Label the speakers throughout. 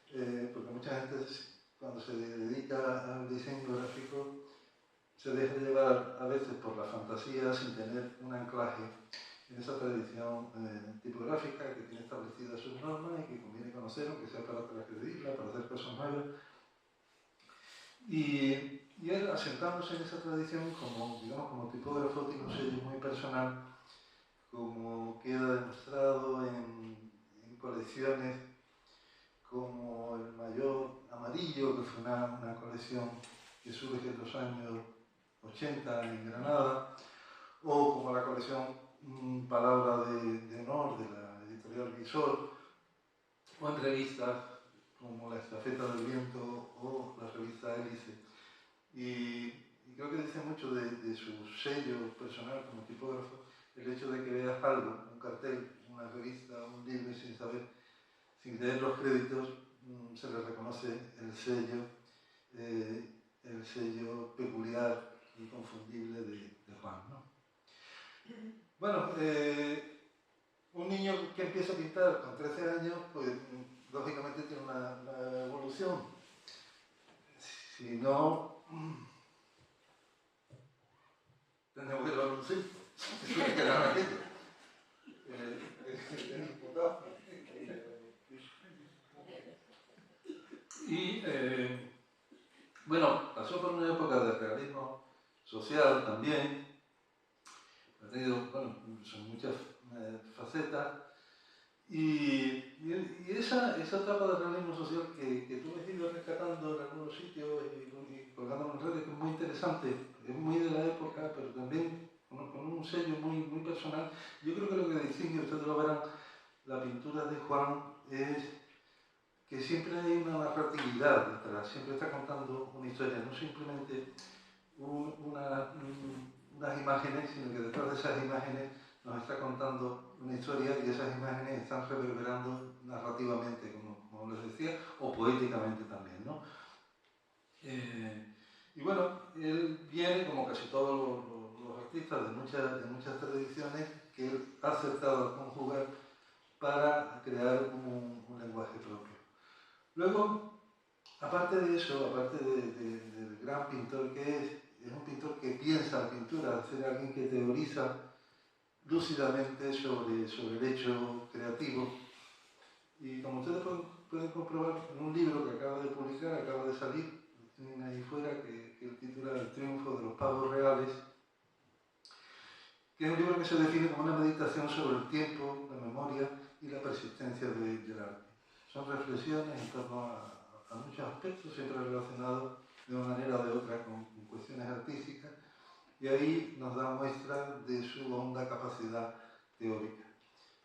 Speaker 1: porque mucha gente cuando se dedica al diseño gráfico se deja llevar a veces por la fantasía sin tener un anclaje en esa tradición tipográfica que tiene establecidas sus normas y que conviene conocer, aunque sea para transgredirla, para hacer cosas nuevas. Y él, asentándose en esa tradición como, digamos, como tipógrafo, tiene un sello muy personal, como queda demostrado en colecciones como el Mayor Amarillo, que fue una colección que surge en los años 80 en Granada, o como la colección Palabra de Honor de la editorial Visor, o en revistas como La Estafeta del Viento o la revista Hélice. Y creo que dice mucho de su sello personal como tipógrafo el hecho de que veas algo, un cartel, una revista, un libro, sin saber, sin leer los créditos, se le reconoce el sello peculiar, inconfundible de Juan, ¿no? Bueno, un niño que empieza a pintar con 13 años, pues lógicamente tiene una evolución. Si no, tenemos que llevar un circo. Eso es que era aquello. Y bueno, pasó por una época de realismo social también. Ha tenido, bueno, son muchas facetas. Y esa etapa de realismo social que tú has ido rescatando en algunos sitios y colgando en redes, que es muy interesante, es muy de la época, pero también con un sello muy personal. Yo creo que lo que distingue, ustedes lo verán, la pintura de Juan es que siempre hay una narratividad detrás, siempre está contando una historia, no simplemente unas imágenes, sino que detrás de esas imágenes nos está contando una historia y esas imágenes están reverberando narrativamente, como les decía, o poéticamente también, ¿no? Y bueno, él viene, como casi todos los artistas de muchas tradiciones, que él ha acertado a conjugar para crear un lenguaje propio. Luego, aparte de eso, aparte del gran pintor que es un pintor que piensa la pintura, es decir, alguien que teoriza lúcidamente sobre el hecho creativo. Y como ustedes pueden comprobar en un libro que acaba de publicar, acaba de salir, tienen ahí fuera, que el titula El triunfo de los pavos reales, que es un libro que se define como una meditación sobre el tiempo, la memoria y la persistencia del arte. Son reflexiones en torno a muchos aspectos, siempre relacionados de una manera o de otra con cuestiones artísticas, y ahí nos da muestra de su honda capacidad teórica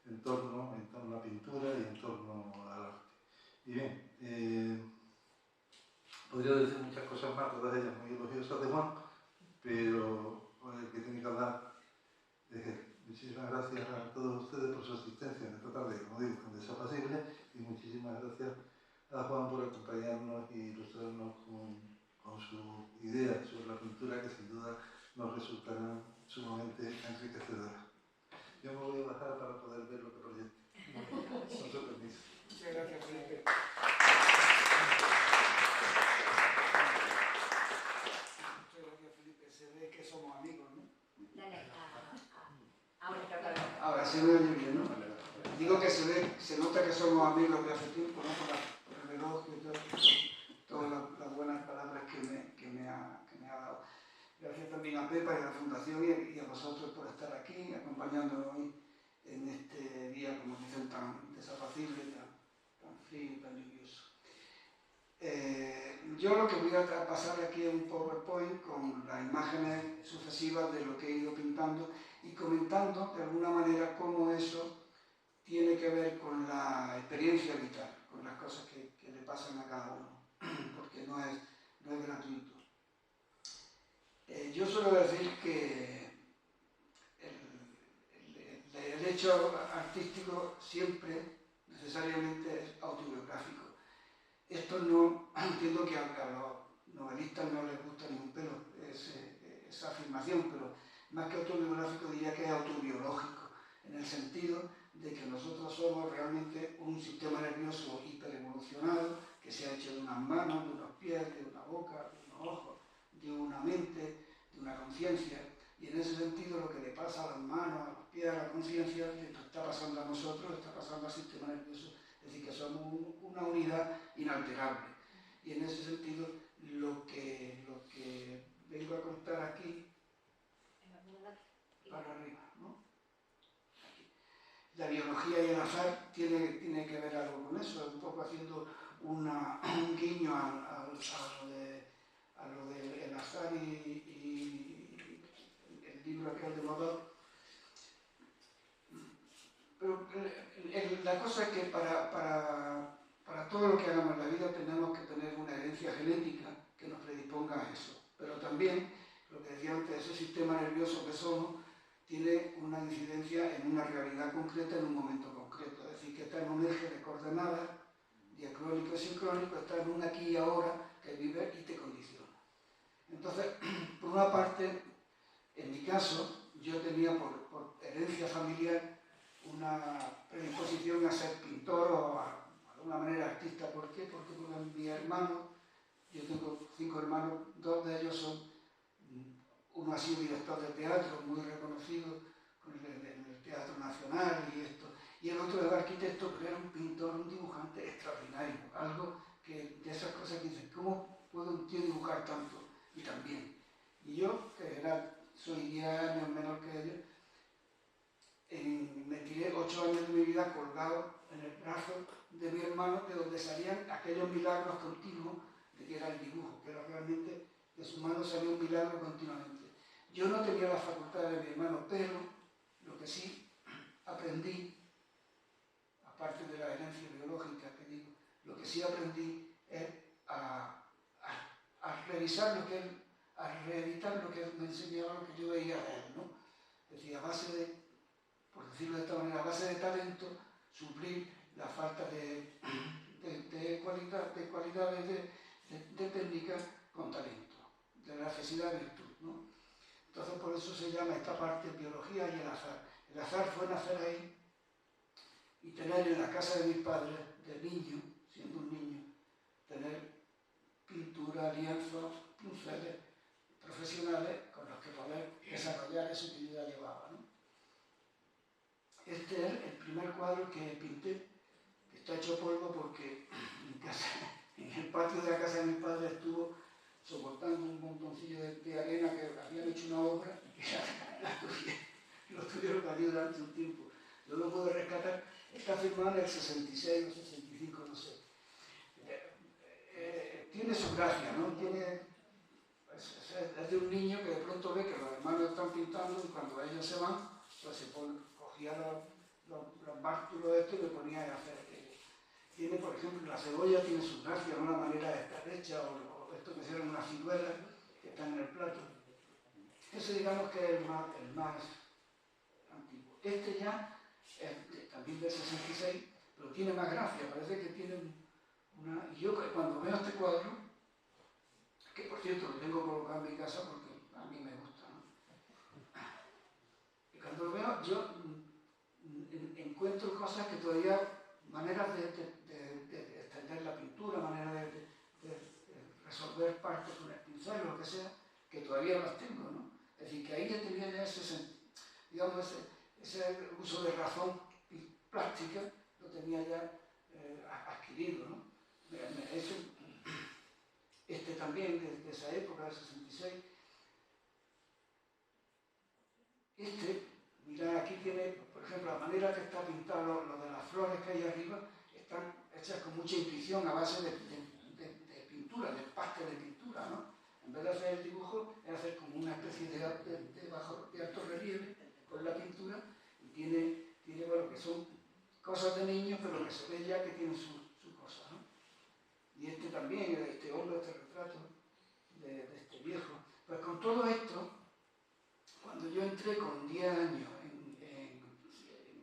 Speaker 1: en torno a la pintura y en torno al arte. Y bien, podría decir muchas cosas más, todas ellas muy elogiosas de Juan, pero el que tiene que hablar es él. Muchísimas gracias a todos ustedes por su asistencia en esta tarde, como digo, desapacible, y muchísimas gracias a Juan por acompañarnos y ilustrarnos con su idea sobre la pintura, que sin duda nos resultarán sumamente enriquecedoras. Yo me voy a bajar para poder ver lo que proyecte. Con su permiso.
Speaker 2: Muchas gracias, Felipe. Muchas gracias, Felipe. Se ve que somos amigos, ¿no? Ahora se ve bien, ¿no? Digo que se nota que somos amigos de hace tiempo, ¿no? Por el elogio y todas las buenas palabras que me ha dado. Gracias también a Pepa y a la Fundación y a vosotros por estar aquí, acompañándonos hoy en este día, como dicen, tan desapacible, tan frío, tan lluvioso. Yo lo que voy a pasar aquí es un PowerPoint con las imágenes sucesivas de lo que he ido pintando y comentando de alguna manera cómo eso tiene que ver con la experiencia vital, con las cosas que le pasan a cada uno, porque no es gratuito. Yo suelo decir que el hecho artístico siempre necesariamente es autobiográfico. Esto no, entiendo que a los novelistas no les gusta ni un pelo esa afirmación, pero más que autobiográfico diría que es autobiológico, en el sentido de que nosotros somos realmente un sistema nervioso hiperevolucionado que se ha hecho de unas manos, de unos pies, de una boca, de unos ojos, de una mente, de una conciencia. Y en ese sentido lo que le pasa a las manos, a los pies, a la conciencia, le está pasando a nosotros, le está pasando al sistema nervioso. Es decir, que somos una unidad inalterable. Y en ese sentido lo que vengo a contar aquí, para arriba, ¿no? Aquí. La biología y el azar tiene que ver algo con eso, un poco haciendo un guiño a lo del azar y el libro aquel de Modor. Pero la cosa es que para todo lo que hagamos en la vida tenemos que tener una herencia genética que nos predisponga a eso. Pero también, lo que decía antes, ese sistema nervioso que somos tiene una incidencia en una realidad concreta en un momento concreto. Es decir, que está en un eje de coordenadas, diacrónico y sincrónico, está en un aquí y ahora que vive y te condiciona. Entonces, por una parte, en mi caso, yo tenía por herencia familiar una predisposición a ser pintor o de alguna manera artista. ¿Por qué? Porque mis hermanos, yo tengo 5 hermanos, 2 de ellos son, uno ha sido director de teatro muy reconocido en el Teatro Nacional y esto, y el otro era arquitecto, pero era un pintor, un dibujante extraordinario, algo que de esas cosas que dices, ¿cómo puede un tío dibujar tanto? Y también. Y yo, que soy 10 años menor que ellos, me tiré 8 años de mi vida colgado en el brazo de mi hermano, de donde salían aquellos milagros continuos de que era el dibujo, que era realmente de su mano salía un milagro continuamente. Yo no tenía la facultad de mi hermano, pero lo que sí aprendí, aparte de la herencia biológica que digo, lo que sí aprendí es a revisar lo que él, a reeditar lo que él me enseñaba, lo que yo veía de él, ¿no? Es decir, a base de, por decirlo de esta manera, a base de talento, suplir la falta de cualidades de técnica con talento, de la necesidad de virtud, ¿no? Entonces por eso se llama esta parte biología y el azar. El azar fue nacer ahí y tener en la casa de mis padres, de niño, siendo un niño, tener pintura, lienzos, pinceles profesionales con los que poder desarrollar eso que yo ya llevaba, ¿no? Este es el primer cuadro que pinté, que está hecho polvo porque en el patio de la casa de mis padres estuvo soportando un montoncillo de arena que habían hecho una obra y que lo tuvieron allí durante un tiempo. Yo lo puedo rescatar, está firmado en el 66 o 65, no sé. Tiene su gracia, ¿no? Es de un niño que de pronto ve que los hermanos están pintando y cuando ellos se van, pues cogía los bártulos estos y le ponía a hacer aquello. Tiene, por ejemplo, la cebolla tiene su gracia, ¿no? La manera de estar hecha, o esto que hicieron unas ciruelas que están en el plato. Ese digamos que es el más antiguo. Este ya es también del 66, pero tiene más gracia, parece que tiene una... Y yo cuando veo este cuadro, que por cierto lo tengo colocado en mi casa porque a mí me gusta, ¿no? Y cuando lo veo, yo encuentro cosas que todavía, maneras de extender la pintura, maneras de resolver partes con el pincel o lo que sea, que todavía las tengo, ¿no? Es decir, que ahí ya tenía ya ese uso de razón plástica, lo tenía ya adquirido, ¿no? Este también, de esa época, del 66. Mirad, aquí tiene, por ejemplo, la manera que está pintado, lo de las flores que hay arriba, están hechas con mucha intuición a base de pintura, de paste de pintura, ¿no? En vez de hacer el dibujo, es hacer como una especie de alto relieve con la pintura, y tiene, bueno, que son cosas de niños, pero que se ve ya que tienen su cosa, ¿no? Y este también, este hombre, este retrato de este viejo. Pues con todo esto, cuando yo entré con 10 años en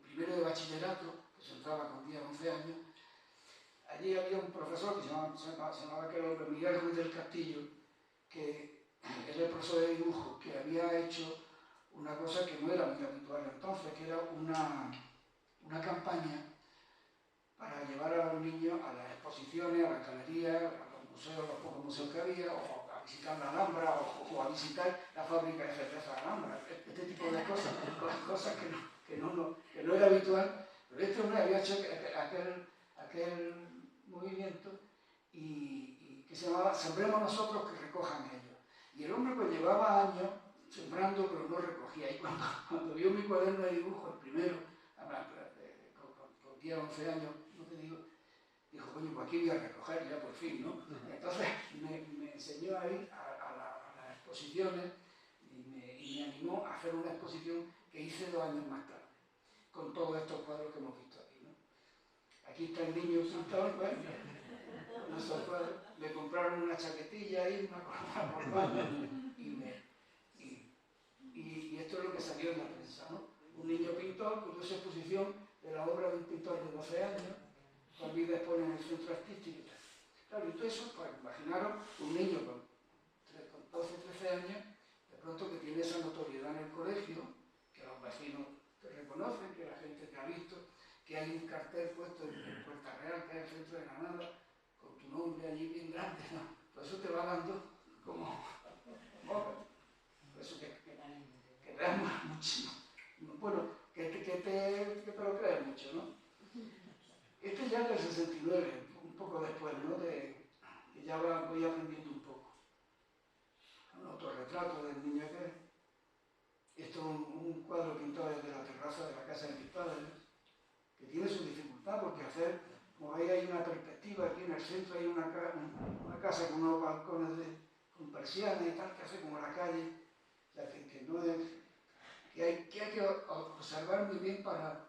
Speaker 2: primero de bachillerato, que se entraba con 10, 11 años, allí había un profesor que se llamaba aquel hombre Miguel Ruiz del Castillo, que era el profesor de dibujo, que había hecho una cosa que no era muy habitual entonces, que era una campaña para llevar a los niños a las exposiciones, a las galerías, a los museos, los pocos museos que había, o a visitar la Alhambra, o a visitar la fábrica de cerveza Alhambra, este tipo de cosas, cosas que no era habitual, pero este hombre había hecho aquel movimiento y que se llamaba Sembremos nosotros que recojan ellos. Y el hombre pues llevaba años sembrando, pero no recogía. Y cuando vio mi cuaderno de dibujo, el primero, con 10 o 11 años, no te digo, dijo, coño, pues aquí voy a recoger ya por fin, ¿no? Entonces me enseñó a ir a las exposiciones y me animó a hacer una exposición que hice 2 años más tarde, con todos estos cuadros que hemos visto aquí, ¿no? Aquí está el niño pintado, pues, con esos cuadros. Le compraron una chaquetilla ahí, una corbata, y esto es lo que salió en la prensa, ¿no? Un niño pintor, curiosa exposición de la obra de un pintor de 12 años, que hoy expone en el centro artístico y tal. Claro, y todo eso, pues imaginaros un niño con 12, 13 años, de pronto que tiene esa notoriedad en el colegio, que los vecinos te reconocen, que la gente te ha visto, que hay un cartel puesto en Puerta Real, que es el centro de Granada, con tu nombre allí bien grande, ¿no? Pues eso te va dando como... Por eso que creas muchísimo. Bueno, que te lo crees mucho, ¿no? Este ya es del 69, un poco después, ¿no? Que ya voy aprendiendo un poco. Un autorretrato del niño que esto es un cuadro pintado desde la terraza de la casa de mis padres, que tiene su dificultad porque como veis hay una perspectiva, aquí en el centro hay una casa con unos balcones con persianas y tal, que hace como la calle, o sea, que no es, que hay que observar muy bien para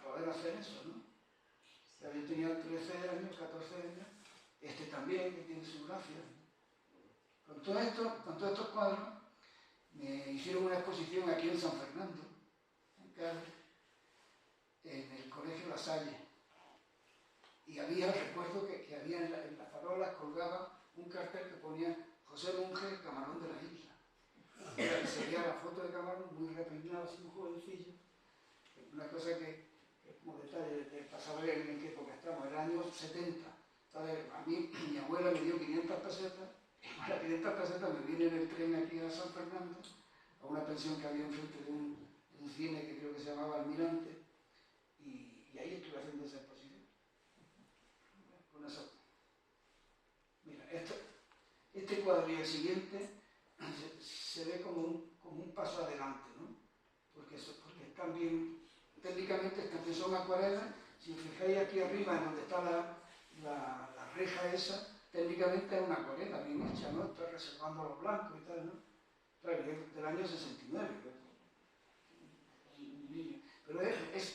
Speaker 2: poder hacer eso, ¿no? O sea, yo tenía 13 años, 14 años, este también, que tiene su gracia. Con todos estos cuadros, me hicieron una exposición aquí en San Fernando, en Cádiz, en el Colegio La Salle. Y recuerdo que había en las farolas colgaba un cartel que ponía José Monge, camarón de la isla. Sería la foto de Camarón, muy repeinado, así un jovencillo. Una cosa que como detalle, para saber en qué época estamos, el año 70. Entonces, a mí, mi abuela me dio 500 pesetas, y con las 500 pesetas me vine en el tren aquí a San Fernando, a una pensión que había enfrente de un cine que creo que se llamaba Almirante, y ahí estuve haciendo esa exposición. Con eso. Mira, este cuadro y el siguiente se ve como un paso adelante, ¿no? Porque están bien, técnicamente son acuarelas. Si os fijáis aquí arriba, en donde está la reja esa, técnicamente es una acuarela bien hecha, ¿no? Está reservando los blancos y tal, ¿no? Claro, es del año 69, pero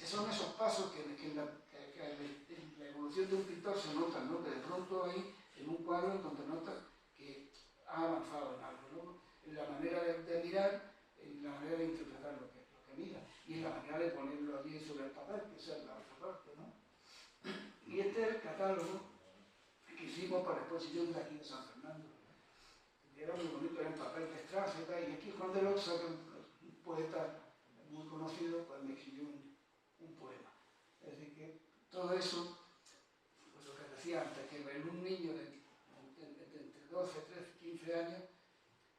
Speaker 2: son esos pasos que en la evolución de un pintor se notan, ¿no? Que de pronto hay en un cuadro en donde notas que ha avanzado en algo, ¿no? En la manera de mirar, en la manera de interpretar lo que mira, y en la manera de ponerlo allí sobre el papel, que esa es la otra parte, ¿no? Y este es el catálogo que hicimos para la exposición de aquí de San Fernando. Y era muy bonito, era en papel de Strass y tal, y aquí Juan de Loxa, un poeta muy conocido, pues me escribió un poema. Es decir, que todo eso, pues lo que decía antes, que en un niño de entre 12, 13, 15 años,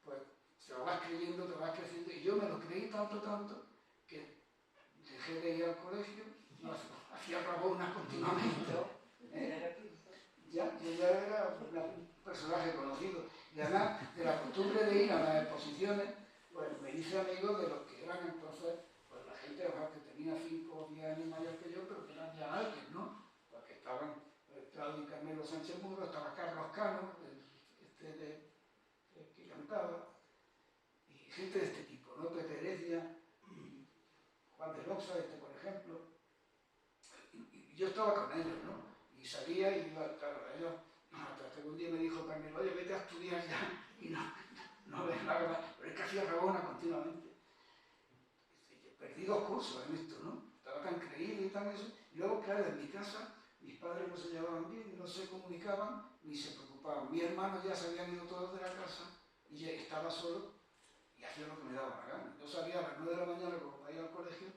Speaker 2: pues te lo vas creyendo, te vas creciendo, y yo me lo creí tanto, que dejé de ir al colegio, hacía rabonas continuamente, yo ya era un personaje conocido, y además de la costumbre de ir a las exposiciones, pues me hice amigo de los que eran entonces, pues la gente que tenía 5 o 10 años mayor que yo, pero que eran ya alguien, ¿no? Porque estaban Claudio y Carmelo Sánchez Muro, estaba Carlos Cano, que cantaba, y gente de este tipo, ¿no? Pepe Heredia, Juan de Loxa, por ejemplo. Y yo estaba con ellos, ¿no? Y salía y iba, claro, ellos, hasta que un día me dijo Carmelo, oye, vete a estudiar ya, y no ves la verdad, pero es que hacía rabona continuamente. Perdí 2 cursos en esto, ¿no? Estaba tan creído y tan eso. Y luego, claro, en mi casa, mis padres no se llevaban bien, no se comunicaban, ni se preocupaban. Mis hermanos ya se habían ido todos de la casa, y ya estaba solo, y hacía lo que me daba la gana. Yo salía a las 9 de la mañana como para ir al colegio,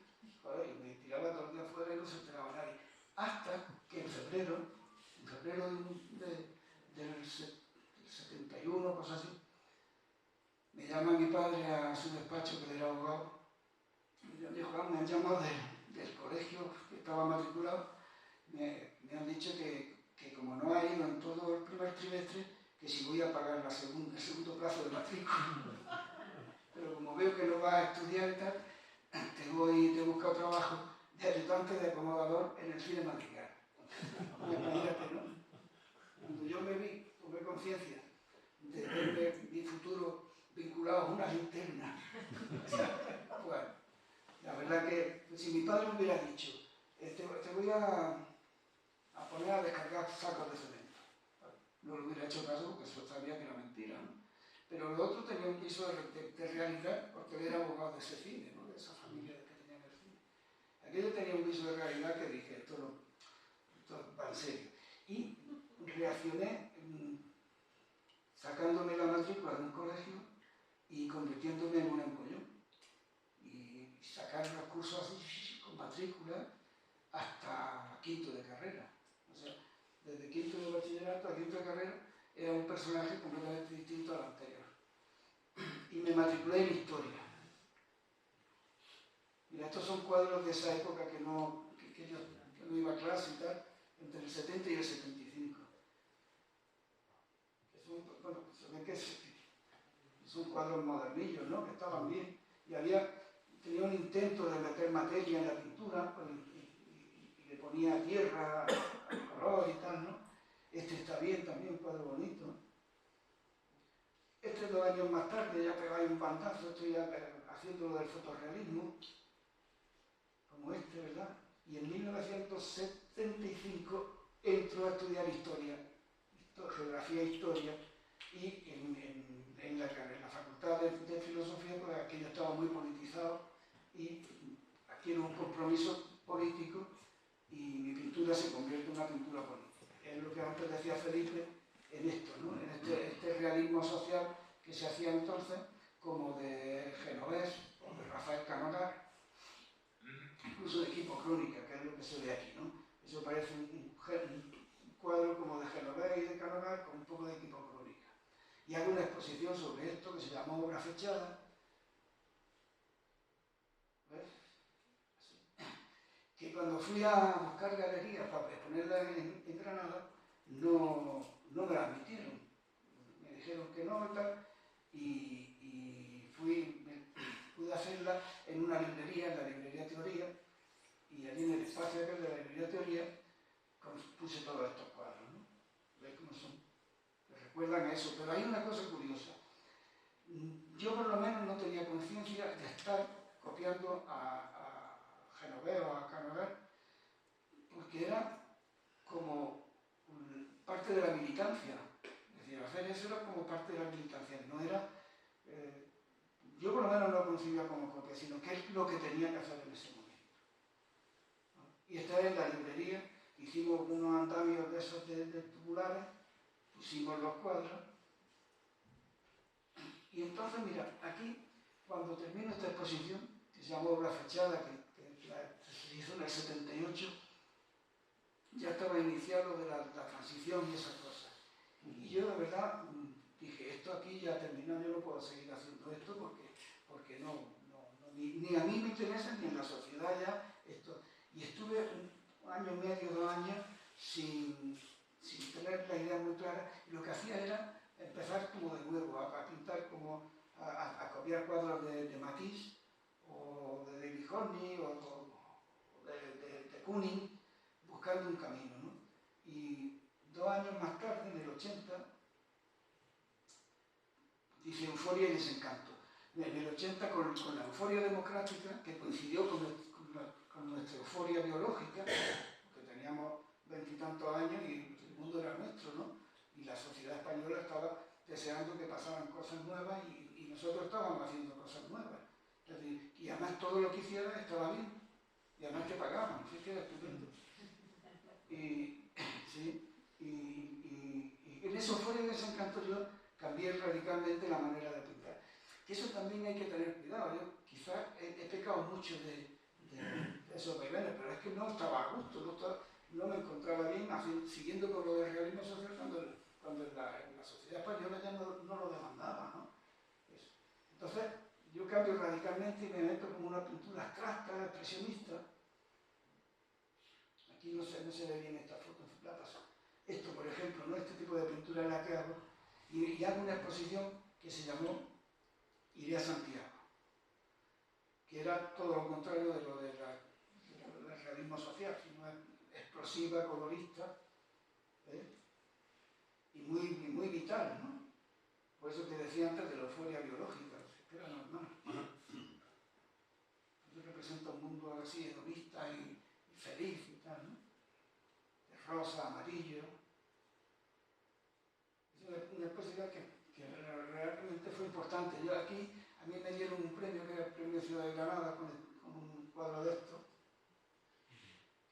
Speaker 2: joder, y me tiraba todo el día afuera y no se enteraba nadie. Hasta que en febrero del 71, cosas así, me llama mi padre a su despacho, que él era abogado, y me dijo, me han llamado del colegio que estaba matriculado, me han dicho que como no ha ido en todo el primer trimestre, que si voy a pagar el segundo plazo de matrícula. Pero como veo que no vas a estudiar y tal, te he buscado trabajo de ayudante de acomodador en el cine madrigal. Imagínate, ¿no? Cuando yo tomé conciencia de verme mi futuro vinculado a una linterna. Bueno, la verdad que si mi padre me hubiera dicho, te voy a poner a descargar sacos de cemento, no le hubiera hecho caso porque eso sabía que era mentira, ¿no? Pero el otro tenía un piso de realidad porque él era abogado de ese cine, ¿no? De esa familia que tenía en el cine. Aquello tenía un piso de realidad que dije, esto va en serio. Y reaccioné sacándome la matrícula de un colegio y convirtiéndome en un empollón. Y sacar los cursos así, con matrícula, hasta quinto de carrera. O sea, desde quinto de bachillerato a quinto de carrera era un personaje completamente distinto al anterior. Y me matriculé en historia. Mira, estos son cuadros de esa época que no iba a clase y tal, entre el 70 y el 75. Bueno, se ve que son cuadros modernillos, ¿no? Que estaban bien. Y tenía un intento de meter materia en la pintura, pues, y le ponía tierra, color y tal, ¿no? Este está bien también, un cuadro bonito. Este 2 años más tarde ya pegáis un bandazo, estoy ya haciendo lo del fotorrealismo, como este, ¿verdad? Y en 1975 entró a estudiar historia, geografía e historia, y en la facultad de filosofía, pues aquello estaba muy politizado y adquiero un compromiso político y mi pintura se convierte en una pintura política. Es lo que antes decía Felipe en esto, ¿no? En este realismo social que se hacía entonces, como de Genovés o de Rafael Canogar, incluso de Equipo Crónica, que es lo que se ve aquí, ¿no? Eso parece un cuadro como de Genovés y de Canogar con un poco de Equipo Crónica. Y hago una exposición sobre esto que se llama Obra Fechada. ¿Ves? Así. Que cuando fui a buscar galerías para exponerla en Granada, no me la admitieron. Me dijeron que no y tal, y pude hacerla en una librería, en la librería Teoría, y allí en el espacio de la librería Teoría puse todos estos cuadros, ¿no? ¿Veis cómo son? Que recuerdan a eso, pero hay una cosa curiosa. Yo por lo menos no tenía conciencia de estar copiando a Genovés o a Canogar, porque era como parte de la militancia. Es decir, hacer eso era como parte de la militancia, no era... yo por lo menos no lo concibía como copia, sino que es lo que tenía que hacer en ese momento. Y esta es la librería, hicimos unos andamios de esos de tubulares, pusimos los cuadros, y entonces, mira, aquí, cuando termino esta exposición, que se llama Obra Fechada, que se hizo en el 78, ya estaba iniciado de la transición y esas cosas. Y yo de verdad dije, esto aquí ya terminó, yo no puedo seguir haciendo esto porque ni a mí me interesa ni en la sociedad ya esto. Y estuve un año y medio, 2 años sin tener la idea muy clara, y lo que hacía era empezar como de nuevo, a pintar como, a copiar cuadros de Matisse, o de David Hockney, o de Kooning, buscando un camino, ¿no? Y 2 años más tarde, en el 80, hice Euforia y Desencanto. En el 80, con la euforia democrática, que coincidió con nuestra euforia biológica, porque teníamos 20 y tantos años y el mundo era nuestro, ¿no? Y la sociedad española estaba deseando que pasaran cosas nuevas y nosotros estábamos haciendo cosas nuevas. Es decir, y además todo lo que hicieras estaba bien. Y además te pagaban, ¿sí? Que era estupendo. Y en eso fue de Desencanto yo cambié radicalmente la manera de pintar. Que eso también hay que tener cuidado. Yo quizás he pecado mucho de de esos vaivenes, pero es que no estaba a gusto, no me encontraba bien siguiendo con lo del realismo social cuando en la sociedad española ya no lo demandaba, ¿no? Eso. Entonces, yo cambio radicalmente y me meto como una pintura abstracta, expresionista. Aquí no se ve bien esta foto, la paso. Esto, por ejemplo, ¿no? Este tipo de pintura es la que hago. Y hago una exposición que se llamó Iré a Santiago, que era todo lo contrario de lo del realismo social, sino explosiva, colorista, ¿eh? Y muy vital, ¿no? Por eso te decía antes de la euforia biológica, que era normal. Yo represento un mundo así, hedonista y feliz y tal, ¿no? De rosa, amarillo. Es una exposición que realmente fue importante. Yo aquí, a mí me dieron un premio, que era el Premio Ciudad de Granada, con un cuadro de esto.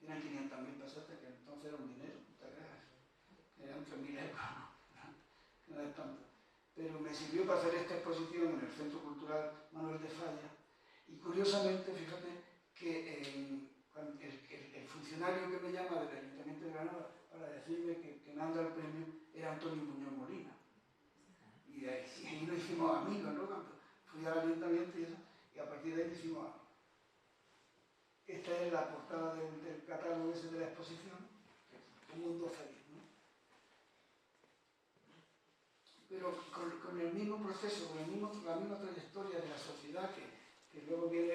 Speaker 2: Eran 500.000 pesetas, que entonces era un dinero, no te creas. Eran 3.000 euros, ¿no? No es tanto. Pero me sirvió para hacer esta exposición en el Centro Cultural Manuel de Falla. Y curiosamente, fíjate que el funcionario que me llama del Ayuntamiento de Granada para decirme que me han dado el premio era Antonio Muñoz Molina. Y ahí nos hicimos amigos, ¿no? Cuando fui al Ayuntamiento y a partir de ahí nos hicimos amigos. Esta es la portada del catálogo ese de la exposición, Un mundo feliz, ¿no? Pero con el mismo proceso, con la misma trayectoria de la sociedad que luego viene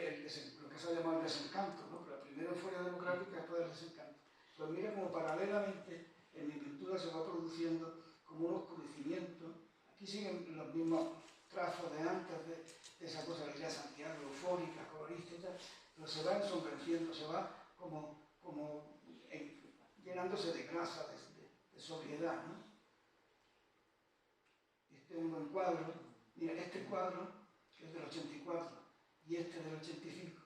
Speaker 2: lo que se ha llamado el desencanto, ¿no? Pero primero euforia democrática y después el desencanto. Pues mira como paralelamente en mi pintura se va produciendo como un oscurecimiento. Aquí siguen los mismos trazos de antes de esa cosa que ya Santiago, eufórica, colorista y tal, pero se va ensombreciendo, se va como llenándose de grasa, de sobriedad, ¿no? Este es un buen cuadro. Mira, este cuadro, que es del 84, y este del 85,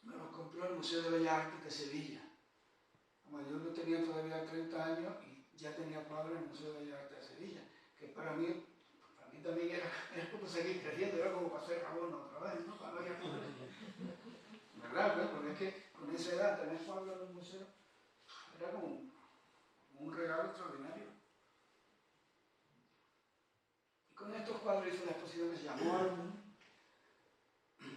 Speaker 2: me lo compró el Museo de Bellas Artes de Sevilla. Como yo no tenía todavía 30 años y ya tenía cuadros en el Museo de Bellas Artes de Sevilla, que para mí también era como seguir creciendo, era como para hacer Rabona otra vez, ¿no? Para no ir a poder. ¿Verdad? ¿No? Porque es que con esa edad tener cuadros en un museo era como un regalo extraordinario. Y con estos cuadros hice una exposición que se llamó Álbum,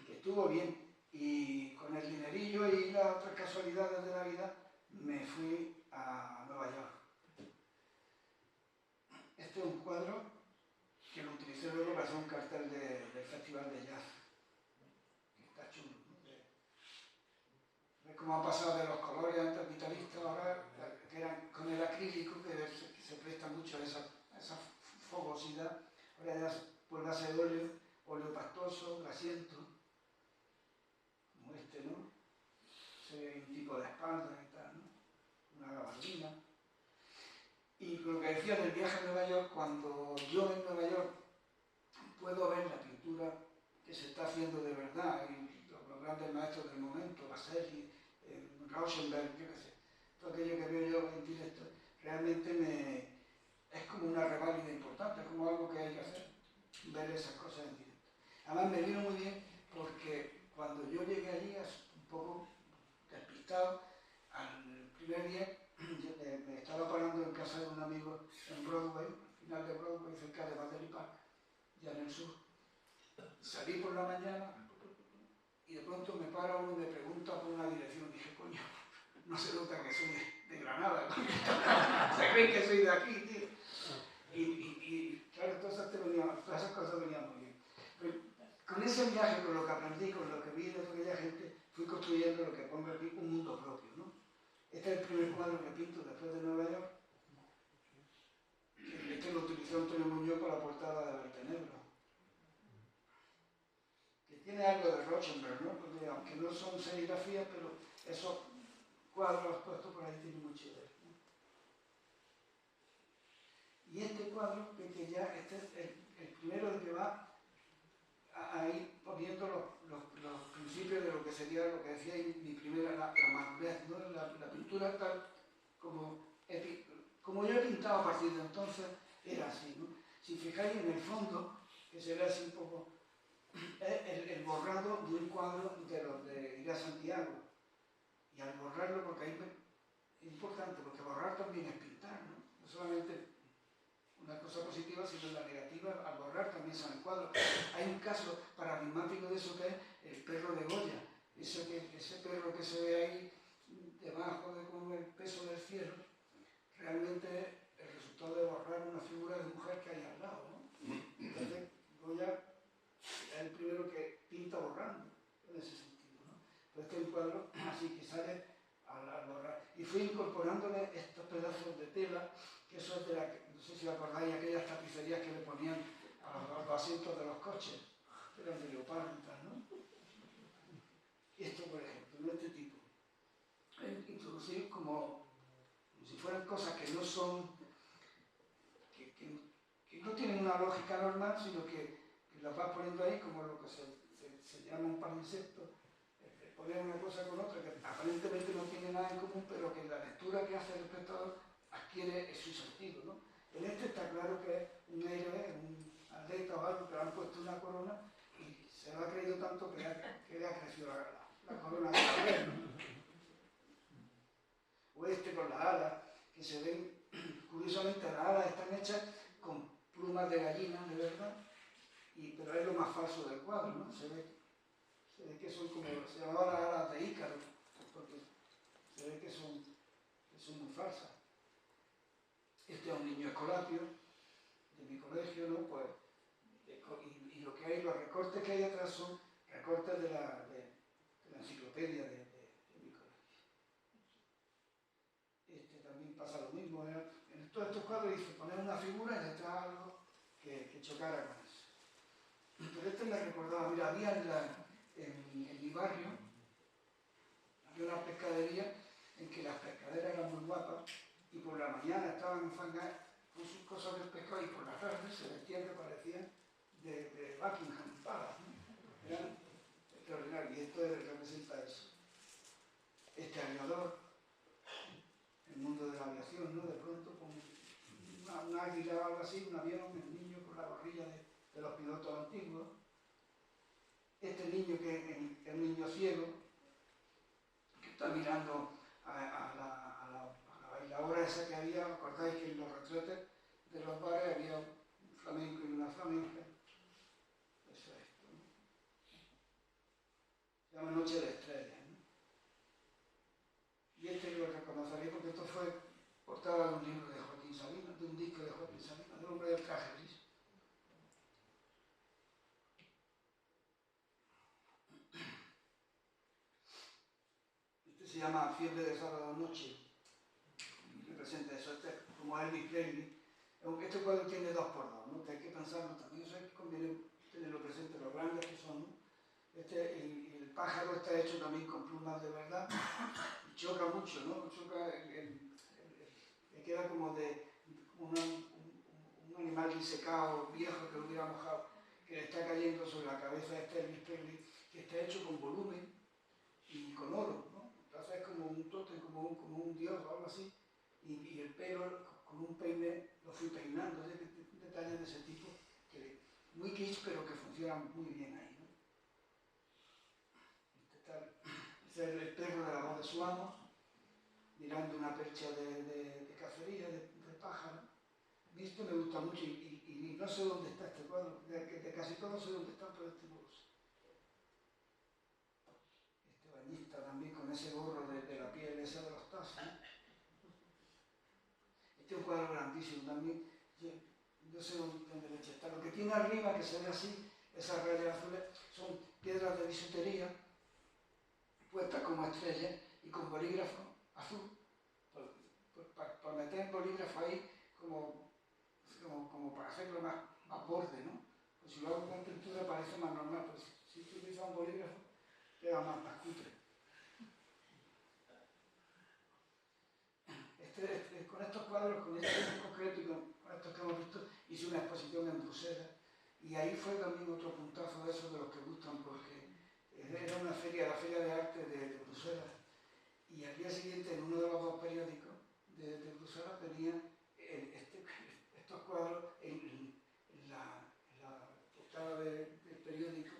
Speaker 2: que estuvo bien, y con el dinerillo y las otras casualidades de la vida me fui a Nueva York. Este es un cuadro que lo utilicé luego para hacer un cartel del Festival de Jazz, que está chulo, ¿no? ¿Ves cómo ha pasado de los colores antes vitalistas ahora, que eran con el acrílico, que se presta mucho a esa fogosidad, ahora ya vuelve a ser óleo pastoso, grasiento, como este, ¿no? Un tipo de espalda y tal, ¿no? Una gabardina. Y lo que decía del viaje a Nueva York, cuando yo en Nueva York puedo ver la pintura que se está haciendo de verdad, y los grandes maestros del momento, Baselli, Rauschenberg, yo qué sé, todo aquello que veo yo en directo, realmente es como una reválida importante, es como algo que hay que hacer, ver esas cosas en directo. Además me vino muy bien porque cuando yo llegué allí, un poco despistado, al primer día me estaba parando en casa de un amigo en Broadway, al final de Broadway, cerca de Battery Park, ya en el sur. Salí por la mañana y de pronto me para uno y me pregunta por una dirección. Dije, coño, no se nota que soy de Granada, se creen que soy de aquí, tío. Y claro, todas esas cosas venían muy bien. Pero con ese viaje, con lo que aprendí, con lo que vi de aquella gente, fui construyendo lo que pongo aquí, un mundo propio, ¿no? Este es el primer cuadro que pinto después de Nueva York. Este lo utilizó Antonio Muñoz para la portada de Vertenebro, que tiene algo de Rauschenberg, ¿no? Porque aunque no son serigrafías, pero esos cuadros puestos por ahí tienen mucho de él, ¿no? Y este cuadro, que ya este es el primero que va a ir poniendo los principios de lo que sería, lo que decía mi primera, la madurez, ¿no? La pintura tal como yo he pintado a partir de entonces, era así, ¿no? Si fijáis en el fondo, que se ve así un poco es el borrado de un cuadro de los de ir a Santiago. Y al borrarlo, porque ahí es importante, porque borrar también es pintar, ¿no? No solamente una cosa positiva, sino la negativa, al borrar también sale el cuadro. Hay un caso paradigmático de eso que es el perro de Goya. Ese perro que se ve ahí debajo de con el peso del cielo, realmente es el resultado de borrar una figura de mujer que hay al lado, ¿no? Entonces, Goya es el primero que pinta borrando, en ese sentido, ¿no? Pero este es un cuadro así que sale al borrar. Y fui incorporándole estos pedazos de tela, que eso es de la, no sé si acordáis, aquellas tapicerías que le ponían a los asientos de los coches, que eran de leopardo y tal, ¿no? Y esto, por ejemplo, ¿no? Este tipo. Introducir como si fueran cosas que no son, que no tienen una lógica normal, sino que las vas poniendo ahí como lo que se llama un palimpsesto, poner una cosa con otra que aparentemente no tiene nada en común, pero que la lectura que hace el espectador adquiere su sentido, ¿no? En este está claro que es un héroe, un atleta o algo que le han puesto una corona y se lo ha creído tanto que le ha crecido la corona de la, ¿no? O este con las alas, que se ven, curiosamente las alas están hechas con plumas de gallina, de verdad, pero es lo más falso del cuadro, ¿no? Se ve que son como, se llamaban las alas de Ícaro, porque se ve que son muy falsas. Este es un niño escolapio, de mi colegio, ¿no? Pues, y lo que hay, los recortes que hay atrás son recortes de la enciclopedia de mi colegio. Este también pasa lo mismo, ¿eh? En todos estos cuadros dice poner una figura y detrás algo que chocara con eso. Pero este me recordaba, mira, había en mi barrio, había una pescadería en que las pescaderas eran muy guapas y por la mañana estaban enfangadas con sus cosas del pescado y por la tarde se vestían que parecían de Buckingham Palace, ¿no? Eran extraordinarios y esto representa eso. Este aviador, el mundo de la aviación, ¿no? De pronto con una águila o algo así, un avión, el niño con la gorrilla de los pilotos antiguos. Este niño que es un niño ciego, que está mirando a la bailadora esa que había, acordáis que en los retretes de los bares había un flamenco y una flamenca. Eso es esto, ¿no? Se llama Noche de Estrellas, ¿no? Y este lo reconocería porque esto fue portada de un libro de Joaquín Sabina, de un disco de Joaquín Sabina, del hombre del traje gris. Este se llama Fiebre de sábado noche y representa eso. Este es como Elvis Presley. Aunque este cuadro tiene 2x2, ¿no? Que hay que pensarlo también. Eso es que conviene tenerlo presente, lo grandes que son, ¿no? El pájaro está hecho también con plumas de verdad y choca mucho, ¿no? Choca, le queda como un animal disecado, viejo, que lo hubiera mojado, que le está cayendo sobre la cabeza de Elvis Presley, que está hecho con volumen y con oro, ¿no? Entonces es como un tótem, como un dios o algo así, y el pelo con un peine lo fui peinando, detalles de ese tipo, que muy kitsch, pero que funcionan muy bien ahí, ¿no? Este es el perro de la voz de su amo, mirando una percha de cacería, de pájaro. Visto me gusta mucho y no sé dónde está este cuadro, de casi todos sé dónde está, pero este no lo sé. Este bañista también con ese gorro de la piel esa de los tazos, ¿no? Este es un cuadro grandísimo también, yo sé dónde leche está. Lo que tiene arriba, que se ve así, esas rayas azules, son piedras de bisutería puestas como estrellas y con bolígrafo azul, para meter el bolígrafo ahí como para hacerlo más borde, ¿no? Pues si lo hago con pintura parece más normal, pero si tú utilizas un bolígrafo queda más cutre. Con estos cuadros, con este en concreto y con estos que hemos visto, hice una exposición en Bruselas y ahí fue también otro puntazo de esos de los que gustan, porque era una feria, la Feria de Arte de Bruselas, y al día siguiente en uno de los dos periódicos de Bruselas venía estos cuadros en la portada del periódico,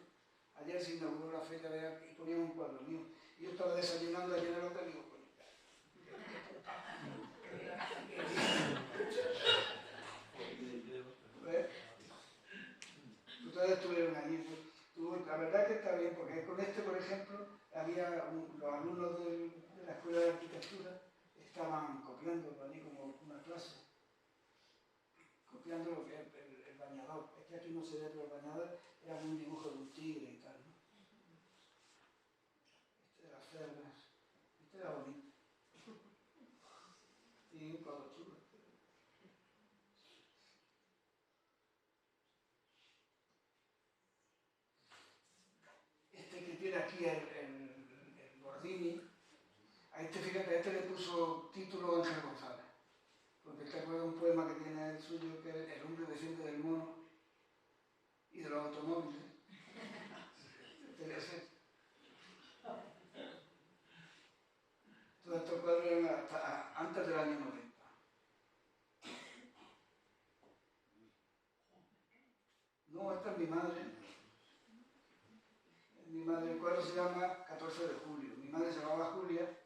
Speaker 2: se inauguró la feria y ponía un cuadro mío. Y yo estaba desayunando allí en el hotel y digo, coño, ¿ves? Ustedes estuvieron allí. La verdad que está bien, porque con este, por ejemplo, los alumnos de la Escuela de Arquitectura estaban copiando allí como una clase, copiando lo que es el bañador. Es que aquí no se ve, pero el bañador era un dibujo de un tigre y tal, ¿no? Este de las cerdas, este era bonito. Y un cuadro chulo. Este que tiene aquí el Bordini, a este, fíjate, a este le puso título Ángel González, porque este fue un poema que tiene el suyo, que es El hombre defiende del mono y de los automóviles. Todos estos cuadros eran hasta antes del año 90. No, esta es mi madre. El cuadro se llama 14 de julio. Mi madre se llamaba Julia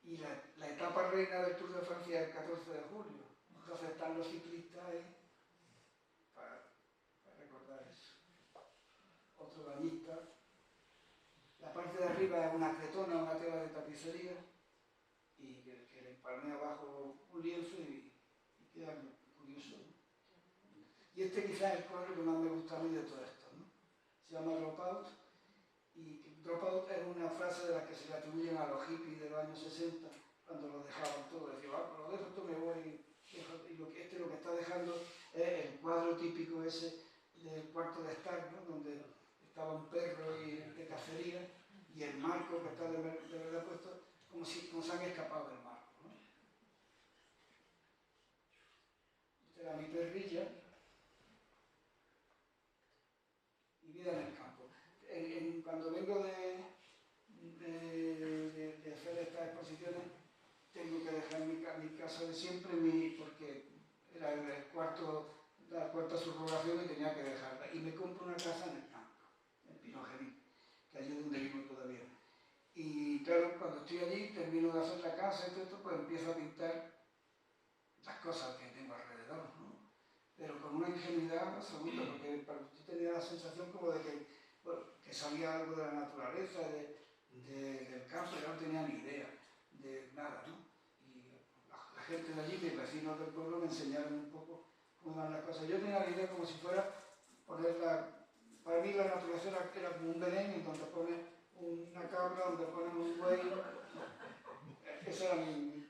Speaker 2: y la etapa reina del Tour de Francia es el 14 de julio. Entonces están los ciclistas ahí para recordar eso. Otro bañista. La parte de arriba es una cretona, una tela de tapicería y que le empalmea abajo un lienzo y queda curioso, ¿no? Y este quizás es el cuadro que más me gusta a mí de todo esto, ¿no? Se llama Dropout, y Dropout es una frase de las que se le atribuyen a los hippies de los años 60, cuando lo dejaban todo. Decían, pues lo dejo todo, me voy, y lo que está dejando es el cuadro típico ese del cuarto de estar, ¿no? Donde estaba un perro de cacería, y el marco que está de verdad puesto, como si se han escapado del marco, ¿no? Esta era mi perrilla, y vida en el campo. Cuando vengo de hacer estas exposiciones, tengo que dejar mi casa de siempre, porque era la cuarta subrogación y tenía que dejarla. Y me compro una casa en el campo, en Pinogerí, que allí es donde vivo todavía. Y claro, cuando estoy allí, termino de hacer la casa y todo esto, pues empiezo a pintar las cosas que tengo alrededor, ¿no? Pero con una ingenuidad absoluta, porque yo tenía la sensación como de que, bueno, que sabía algo de la naturaleza, del campo, yo no tenía ni idea de nada, ¿no? Y la gente de allí, mis vecinos del pueblo, me enseñaron un poco cómo van las cosas. Yo tenía la idea como si fuera ponerla, para mí la naturaleza era como un Belén, en donde pones una cabra, donde pones un buey. Esas eran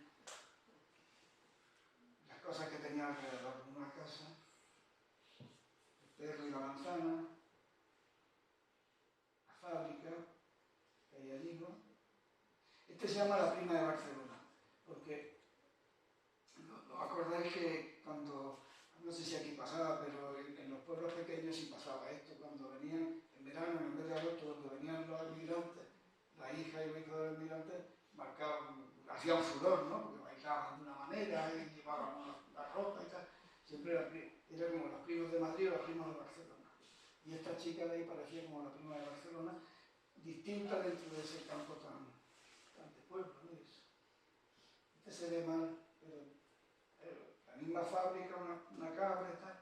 Speaker 2: las cosas que tenía alrededor. Una casa, el perro y la manzana, la fábrica que hay allí, ¿no? Este se llama La Prima de Barcelona, porque ¿no acordáis que cuando, no sé si aquí pasaba, pero en los pueblos pequeños sí pasaba esto, cuando venían en verano, en el mes de agosto, cuando venían los almirantes, la hija y el hijo del almirante, hacían furor, ¿no? Porque bailaban de una manera y llevaban una ropa y tal. Siempre era como los primos de Madrid o los primos de Barcelona. Y esta chica de ahí parecía como la prima de Barcelona, distinta dentro de ese campo tan de pueblo, ¿no? Este se ve mal, pero la misma fábrica, una cabra y tal,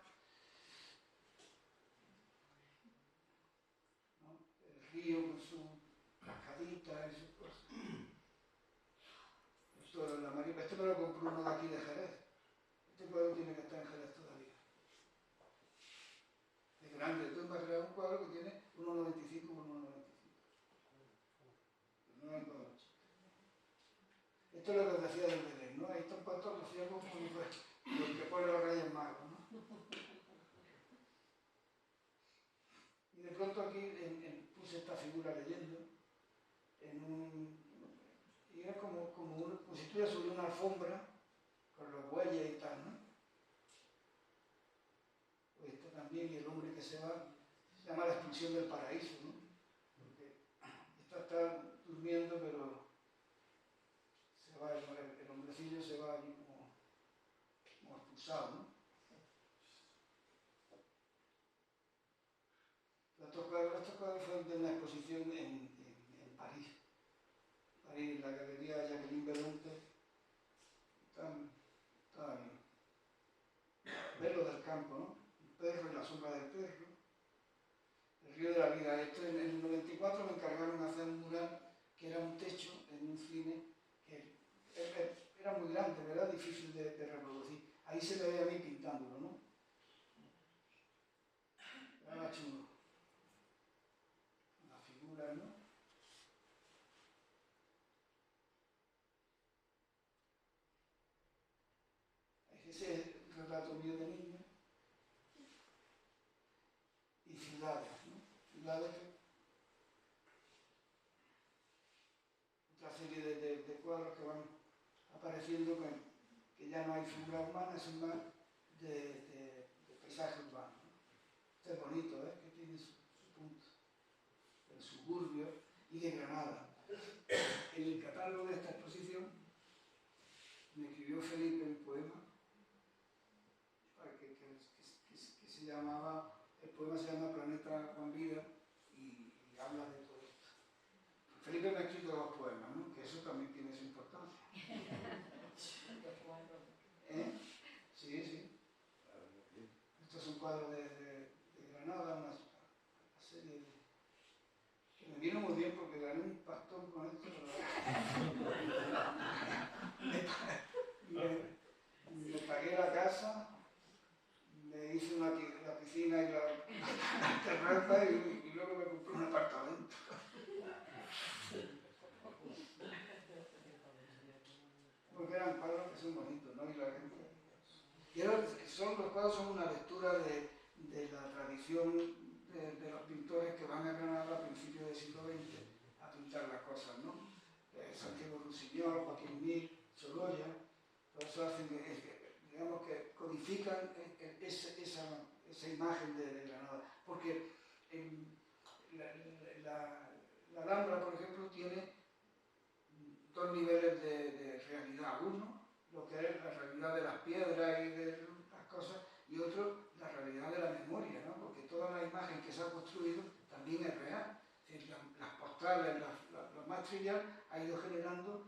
Speaker 2: ¿no? El río con su cascadita y sus cosas. Esto de la maripa, este me lo compró uno de aquí de Jerez. Este cuadro tiene que estar en Jerez todavía. Es grande, tú imaginas un cuadro que tiene 1,95 por 1,95. No hay cuadro. Esto es lo que os decía del Belén, ¿no? Ahí están puestos los ciegos como los que ponen los Reyes Magos, ¿no? Y de pronto aquí puse esta figura leyendo, y era como si estuviera sobre una alfombra, con los bueyes y tal, ¿no? Pues esto también, y el hombre que se va, se llama La Expulsión del Paraíso, ¿no? Porque esta está durmiendo, pero se va, el hombrecillo se va allí como expulsado, ¿no? Estos cuadros estos cuadros fueron de una exposición en París. París, en la galería Jacqueline Bellante. Estaba bien. Verlo del campo, ¿no? El perro y la sombra del perro. El río de la vida. Esto en el 94 me encargaron hacer un mural que era un techo en un cine que era muy grande, ¿verdad? Difícil de reproducir. Ahí se me ve a mí pintándolo, ¿no? Era chulo. Las figuras, ¿no? Ese es el retrato mío de niño. Y ciudades, ¿no? Ciudades que... Otra serie de cuadros que van apareciendo que ya no hay figura humana, sino más de paisaje urbano, ¿no? Este es bonito, ¿eh? Que tiene su punto. El suburbio y de Granada. En el catálogo de esta exposición me escribió Felipe un poema que se llamaba, el poema se llama Planeta con Vida y habla de todo esto. Felipe me ha escrito 2 poemas, ¿no? Que eso también tiene su importancia. ¿Eh? Sí, sí. Estos son cuadros de Granada, una serie de... que me vino muy bien porque gané un pastón con esto. Me pagué la casa, me hice la piscina y la terraza y luego me compré un apartamento. Porque eran cuadros que son bonitos, ¿no? Y la gente... los cuadros son una lectura de la tradición de los pintores que van a Granada a principios del siglo XX a pintar las cosas, ¿no? Santiago Rusiñol, Joaquín Mir, Sorolla, todo eso hacen digamos que codifican esa imagen de Granada. Porque la Alhambra, por ejemplo, tiene 2 niveles de realidad. Uno, lo que es la realidad de las piedras y de las cosas, y otro, la realidad de la memoria, ¿no? Porque toda la imagen que se ha construido también es real. Es decir, las postales, lo más trivial, ha ido generando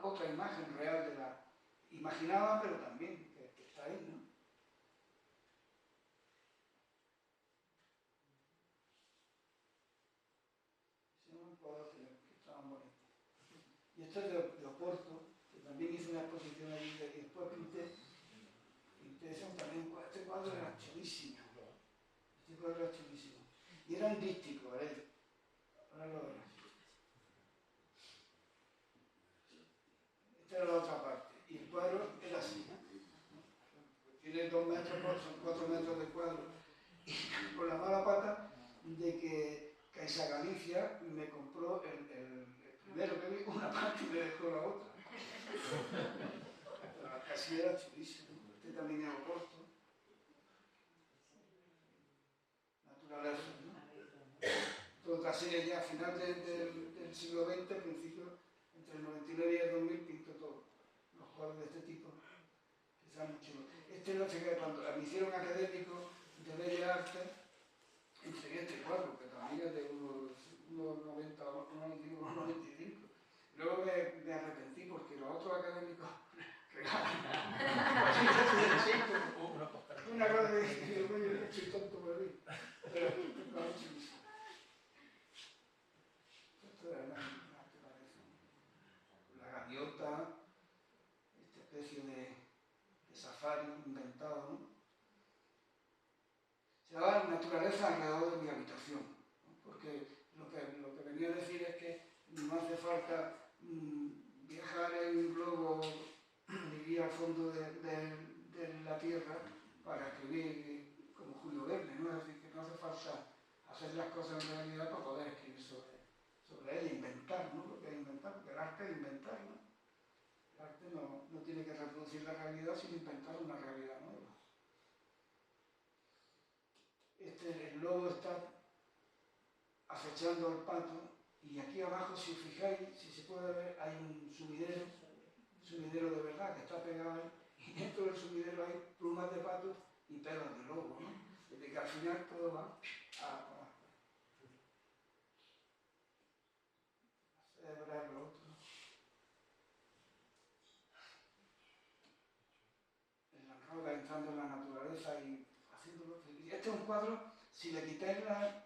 Speaker 2: otra imagen real de la imaginada, pero también que está ahí, ¿no? Se llaman cuadros que estaban bonitos. Y esto es de Oporto, que también hice una exposición allí y después pinté eso también. Este cuadro era chulísimo. Este cuadro era chulísimo. Y era un díptico, ¿veréis? Ahora lo verás. Esta era la otra parte. Y el cuadro era así. Tiene 2 metros, son 4 metros de cuadro. Y con la mala pata de que Caixa Galicia me compró el primero que vi una parte y me dejó la otra. Casi era chulísimo. Este también es Oporto. Naturaleza, ¿no? Otra serie ya a final del siglo XX, principio, entre el 99 y el 2000, pinto todos los cuadros de este tipo, que están muy chulos. Este no sé qué, cuando me hicieron académico de Bellas Artes, entregué este cuadro, que también es de unos 90, unos 95. Luego me arrepentí porque los otros académicos regalan una cosa que dije, yo estoy tonto por mí. Pero no he hecho eso. Esto es una naturaleza. La gaviota, esta especie de safari inventado, ¿no? Se llama naturaleza alrededor de mi habitación, ¿no? Porque lo que venía a decir es que no hace falta viajar en un globo, vivir al fondo de la Tierra para escribir como Julio Verne, ¿no? Es decir, que no hace falta hacer las cosas en realidad para poder escribir sobre ella, inventar, ¿no? Lo que es inventar, porque el arte es inventar, ¿no? El arte no tiene que reproducir la realidad, sino inventar una realidad nueva. El lobo está acechando al pato y aquí abajo, si os fijáis, si se puede ver, hay un sumidero de verdad que está pegado ahí, y dentro del sumidero hay plumas de pato y pelos de lobo, ¿no? Desde que al final todo va a ahora entrando en la naturaleza y haciéndolo feliz. Este es un cuadro, si le quitáis la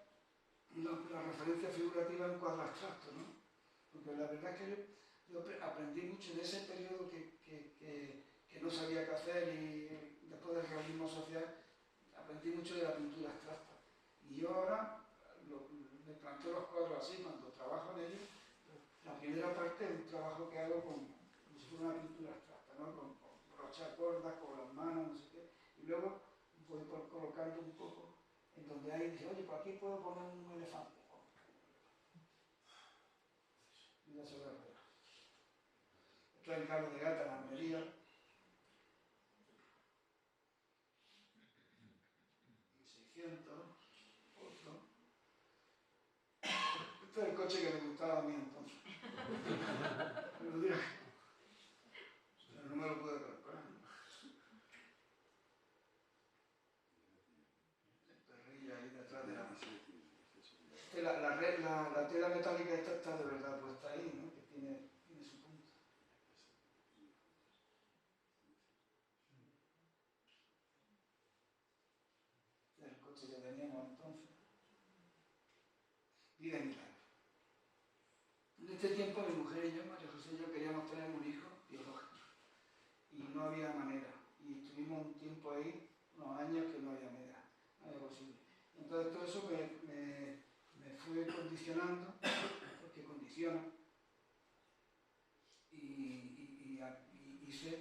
Speaker 2: referencia figurativa, es un cuadro abstracto, ¿no? Porque la verdad es que yo aprendí mucho de ese periodo que no sabía qué hacer, y después del realismo social aprendí mucho de la pintura abstracta. Y yo ahora me planteo los cuadros así, cuando trabajo en ellos. La primera parte es un trabajo que hago como si fuera una pintura abstracta, ¿no? Con brochar cuerdas, con las manos, no sé qué. Y luego voy colocando un poco en donde hay, dice, oye, por aquí puedo poner un elefante. Y ya se ve. Esto es el Cabo de Gata, en Almería. 600, otro. Este es el coche que me gustaba a mí entonces. Pero no me lo pude comprar. El perrillo ahí detrás de la mesa. La tela metálica esta está de verdad puesta ahí, ¿no? Que tiene su punto. Este es el coche que teníamos entonces. Vida en milagro. En este tiempo mi mujer y yo, María José y yo, queríamos tener un hijo biológico. Y no había manera. Y estuvimos un tiempo ahí, unos años, que no había manera, no había posible. Entonces todo eso me fue condicionando, porque condiciona. Y hice,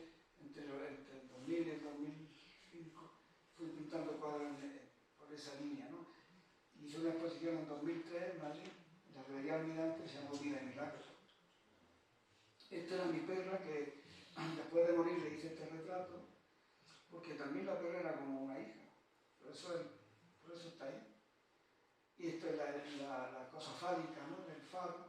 Speaker 2: entre el 2000 y el 2005, fui pintando cuadros por esa línea, ¿no? Hice una exposición en 2003 en Madrid, en la Galería Almirante, que se llamó Vida y Milagros. Esta era mi perra, que después de morir le hice este retrato, porque también la perra era como una hija, por eso está ahí. Y esto es la cosa fálica, ¿no? El faro.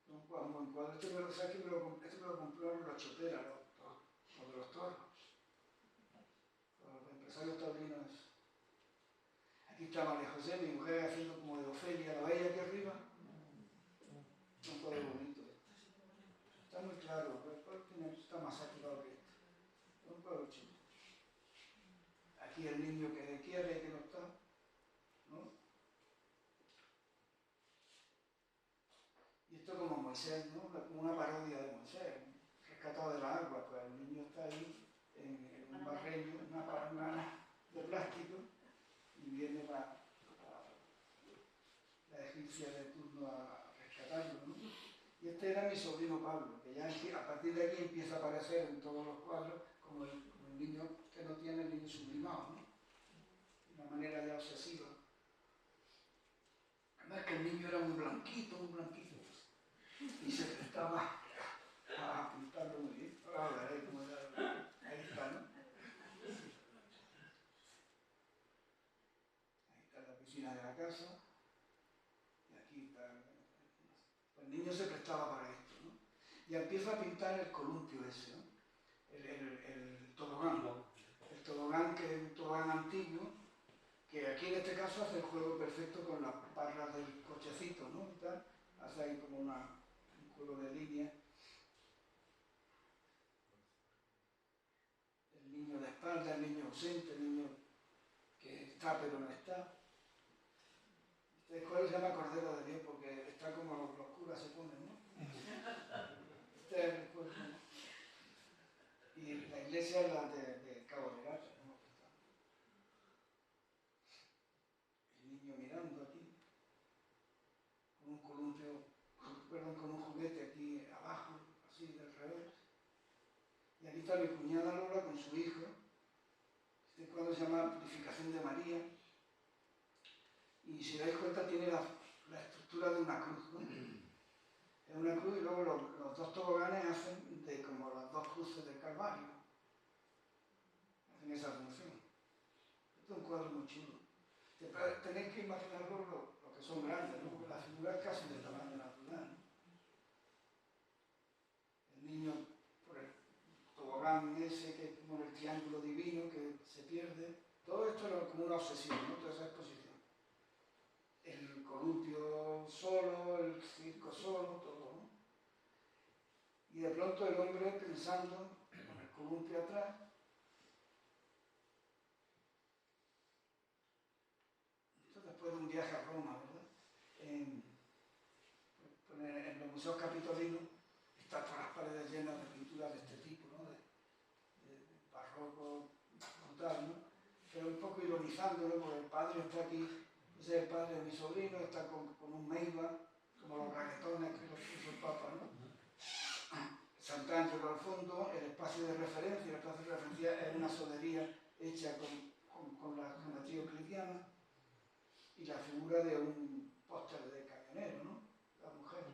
Speaker 2: Un buen cuadro. Este me lo compraron los choteras, los de los toros, los empresarios taurinos. Aquí está María José, mi mujer, haciendo como de Ofelia, la veis aquí arriba. Un cuadro bonito. Está muy claro, pero está más activado que este. Es un cuadro chido. Aquí el niño que quiere y que no está, ¿no? Y esto como Moisés, ¿no? Como una parodia de Moisés, rescatado de la agua, pues el niño está ahí en un barreño, una palangana de plástico, y viene la egipcia de turno a rescatarlo, ¿no? Y este era mi sobrino Pablo, que ya a partir de aquí empieza a aparecer en todos los cuadros como el niño que no tiene, el niño sublimado, ¿no? De una manera ya obsesiva. Además que el niño era muy blanquito, y se prestaba a pintarlo muy bien. Ahora veré cómo era. Ahí está, ¿no? Ahí está la piscina de la casa. Y aquí está. Pues el niño se prestaba para esto, ¿no? Y empieza a pintar el columpio ese, ¿no? El tobogán. El tobogán, que es un tobogán antiguo, que aquí en este caso hace el juego perfecto con las barras del cochecito, ¿no? Y tal. Hace ahí como un juego de líneas. El niño de espalda, el niño ausente, el niño que está pero no está. Este cuadro se llama Cordero de Dios porque está como los curas se ponen, ¿no? Este es el cuerpo. Y la iglesia es la de Cabo de Gata, ¿no? El niño mirando aquí, con un columpio, perdón, con un juguete aquí abajo, así del revés. Y aquí está mi cuñada Lola con su hijo. Este cuadro se llama Purificación de María. Y si dais cuenta tiene la estructura de una cruz, ¿no? Es una cruz y luego los dos toboganes hacen de como las dos cruces del Calvario. Hacen esa función. Esto es un cuadro muy chulo. Tenéis que imaginarlo lo que son grandes, ¿no? Porque la figura es casi del tamaño natural, ¿no? El niño por el tobogán ese que es como el triángulo divino que se pierde. Todo esto es como una obsesión, ¿no? Toda esa exposición. El columpio solo, el circo solo, todo, ¿no? Y de pronto el hombre pensando, con el columpio atrás, después de un viaje a Roma, ¿verdad? En los museos capitolinos están todas las paredes llenas de pinturas de este tipo, ¿no? De barroco brutal, ¿no? Pero un poco ironizándolo, porque el padre está aquí, ese es el padre de mi sobrino, está con un Maybach, como los raquetones que los puso el Papa, ¿no? Sant'Angelo al fondo, el espacio de referencia es una solería hecha con la geometría euclidiana y la figura de un póster de camionero, ¿no? La mujer.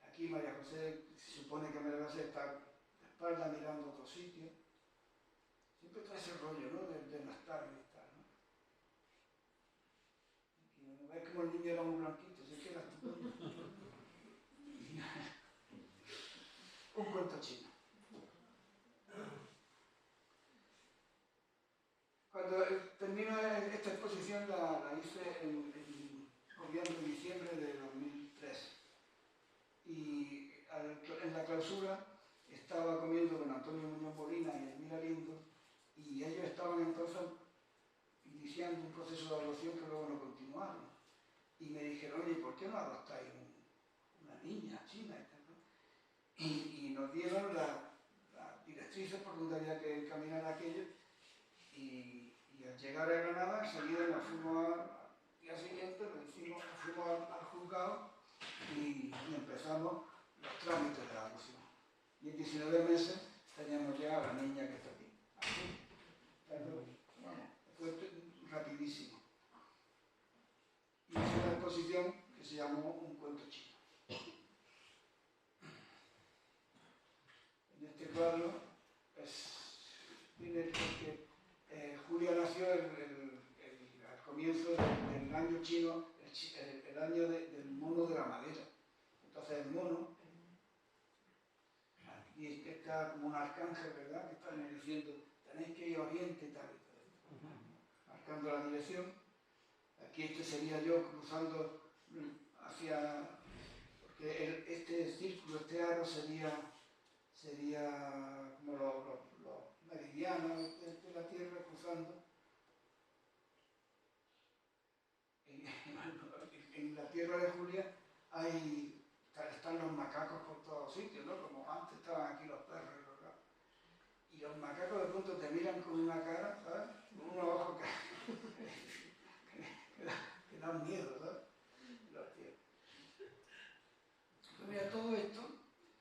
Speaker 2: Aquí María José, se supone que María José está de espalda mirando a otro sitio. Siempre trae ese rollo, ¿no? De no estar y estar, ¿no? Aquí, ¿ves como el niño era muy blanquito? Se queda estupendo. Un cuento chino. Cuando termino esta exposición la hice en noviembre, diciembre de 2003. Y en la clausura estaba comiendo con Antonio Muñoz Molina y Elvira Lindo, y ellos estaban entonces iniciando un proceso de adopción que luego no continuaron. Y me dijeron, oye, ¿por qué no adoptáis una niña china? Y nos dieron las directrices por donde había que caminar aquello, y al llegar a Granada, enseguida nos fuimos al día siguiente, fuimos al juzgado y empezamos los trámites de la adopción. Y en 19 meses teníamos ya a la niña que está aquí. Así. Pero, bueno, fue rapidísimo. Y hice una exposición que se llamó Un cuento chino. En este cuadro viene porque Julia nació al comienzo del año chino, el año del mono de la madera. Entonces el mono, y está como un arcángel, ¿verdad?, que está diciendo, tenéis que ir a oriente y tal, marcando la dirección. Aquí sería yo cruzando hacia, porque este círculo, este aro sería como los meridianos de la Tierra cruzando. En la tierra de Julia están los macacos por todos sitios, ¿no? Como antes estaban aquí los perros y los gatos. Y los macacos de pronto te miran con una cara, ¿sabes? Con unos ojos que dan miedo, ¿sabes? Pues mira, todo esto,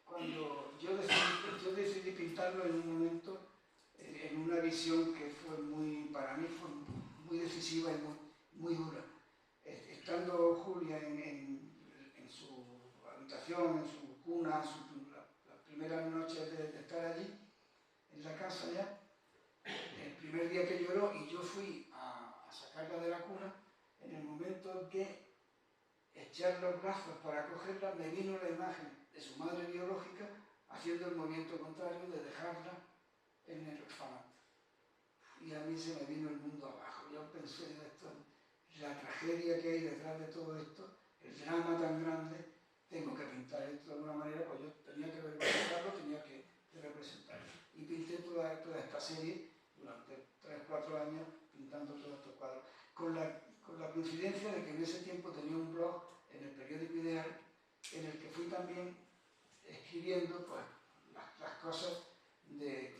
Speaker 2: cuando yo decidí pintarlo en un momento, en una visión que fue para mí fue muy decisiva y muy dura. Estando Julia en su habitación, en su cuna, las primeras noches de estar allí, en la casa ya, el primer día que lloró y yo fui a sacarla de la cuna, en el momento de echar los brazos para cogerla, me vino la imagen de su madre biológica haciendo el movimiento contrario de dejarla en el orfanato. Y a mí se me vino el mundo abajo. Yo pensé en esto, la tragedia que hay detrás de todo esto, el drama tan grande, tengo que pintar esto de alguna manera, pues yo tenía que representarlo, tenía que representarlo. Y pinté toda esta serie durante 3-4 años, pintando todos estos cuadros. Con la coincidencia de que en ese tiempo tenía un blog en el periódico Ideal, en el que fui también escribiendo pues, las cosas que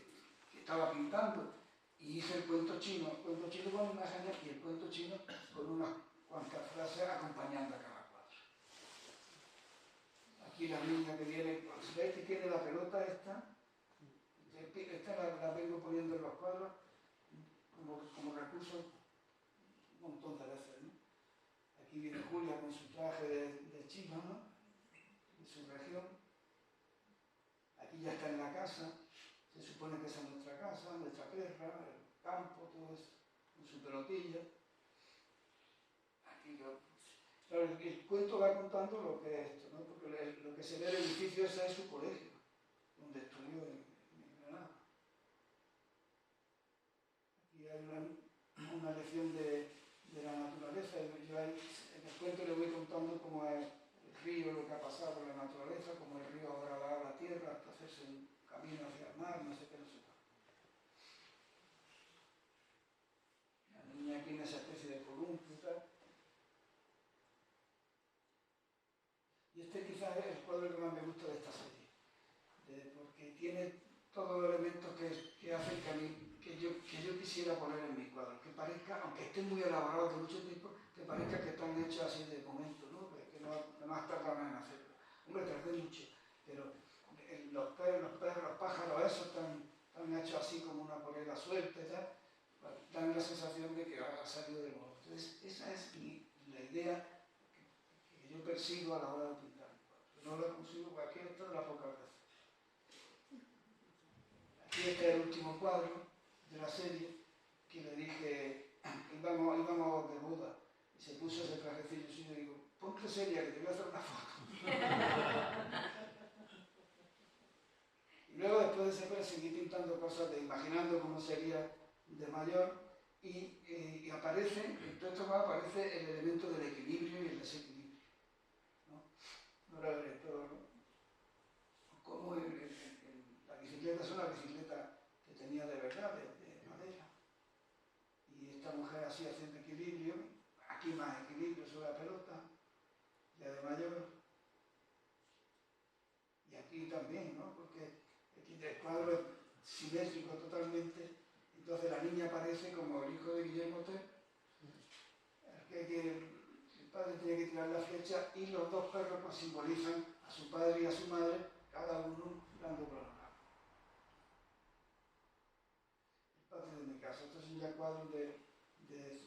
Speaker 2: estaba pintando. Y hice el cuento chino con imágenes y el cuento chino con unas cuantas frases acompañando a cada cuadro. Aquí la niña que viene, pues, ¿veis que tiene la pelota esta? Esta la vengo poniendo en los cuadros como recurso un montón de veces, ¿no? Aquí viene Julia con su traje de chino, ¿no?, de su región. Aquí ya está en la casa. Se supone que esa es nuestra casa, nuestra tierra, el campo, todo eso, con su pelotilla. Aquí claro, el cuento va contando lo que es esto, ¿no? Porque lo que se ve del edificio ese es su colegio, donde estudió en Granada. Aquí hay una lección de la naturaleza. Yo en el cuento le voy contando cómo es el río, lo que ha pasado con la naturaleza, cómo el río ahora va a la tierra hasta hacerse un camino hacia el mar, no sé qué, no sé qué. La niña aquí en esa especie de columna es el cuadro que más me gusta de esta serie, porque tiene todos los elementos que hacen que yo quisiera poner en mis cuadros, que parezca, aunque estén muy elaborados de mucho tiempo, que parezca que están hechos así de momento, ¿no? Que no has tardado en hacerlo. Hombre, tardé mucho, pero los pájaros esos están hechos así como una polera suelta y tal, dan la sensación de que ha salido del molde. Entonces, esa es la idea que yo persigo a la hora de pintar mi cuadro. No la consigo, porque aquí esto es la poca vez. Aquí está el último cuadro de la serie, que le dije, íbamos de boda, y se puso ese trajecillo suyo y digo, ponte seria que te voy a hacer una foto. Y luego después de ese cuadro seguí pintando cosas, imaginando cómo sería de mayor, y aparece, en todo esto aparece el elemento del equilibrio y el desequilibrio. No lo veré todo, ¿no? Como la bicicleta es una bicicleta que tenía de verdad, de madera. Y esta mujer así haciendo equilibrio, aquí más equilibrio sobre la pelota, ya de mayor. Y aquí también, ¿no? Porque aquí el cuadro es simétrico totalmente, entonces la niña aparece como el hijo de Guillermo Tell, el padre tiene que tirar la flecha y los dos perros pues simbolizan a su padre y a su madre, cada uno dando por la patio de mi casa. Estos son ya cuadros de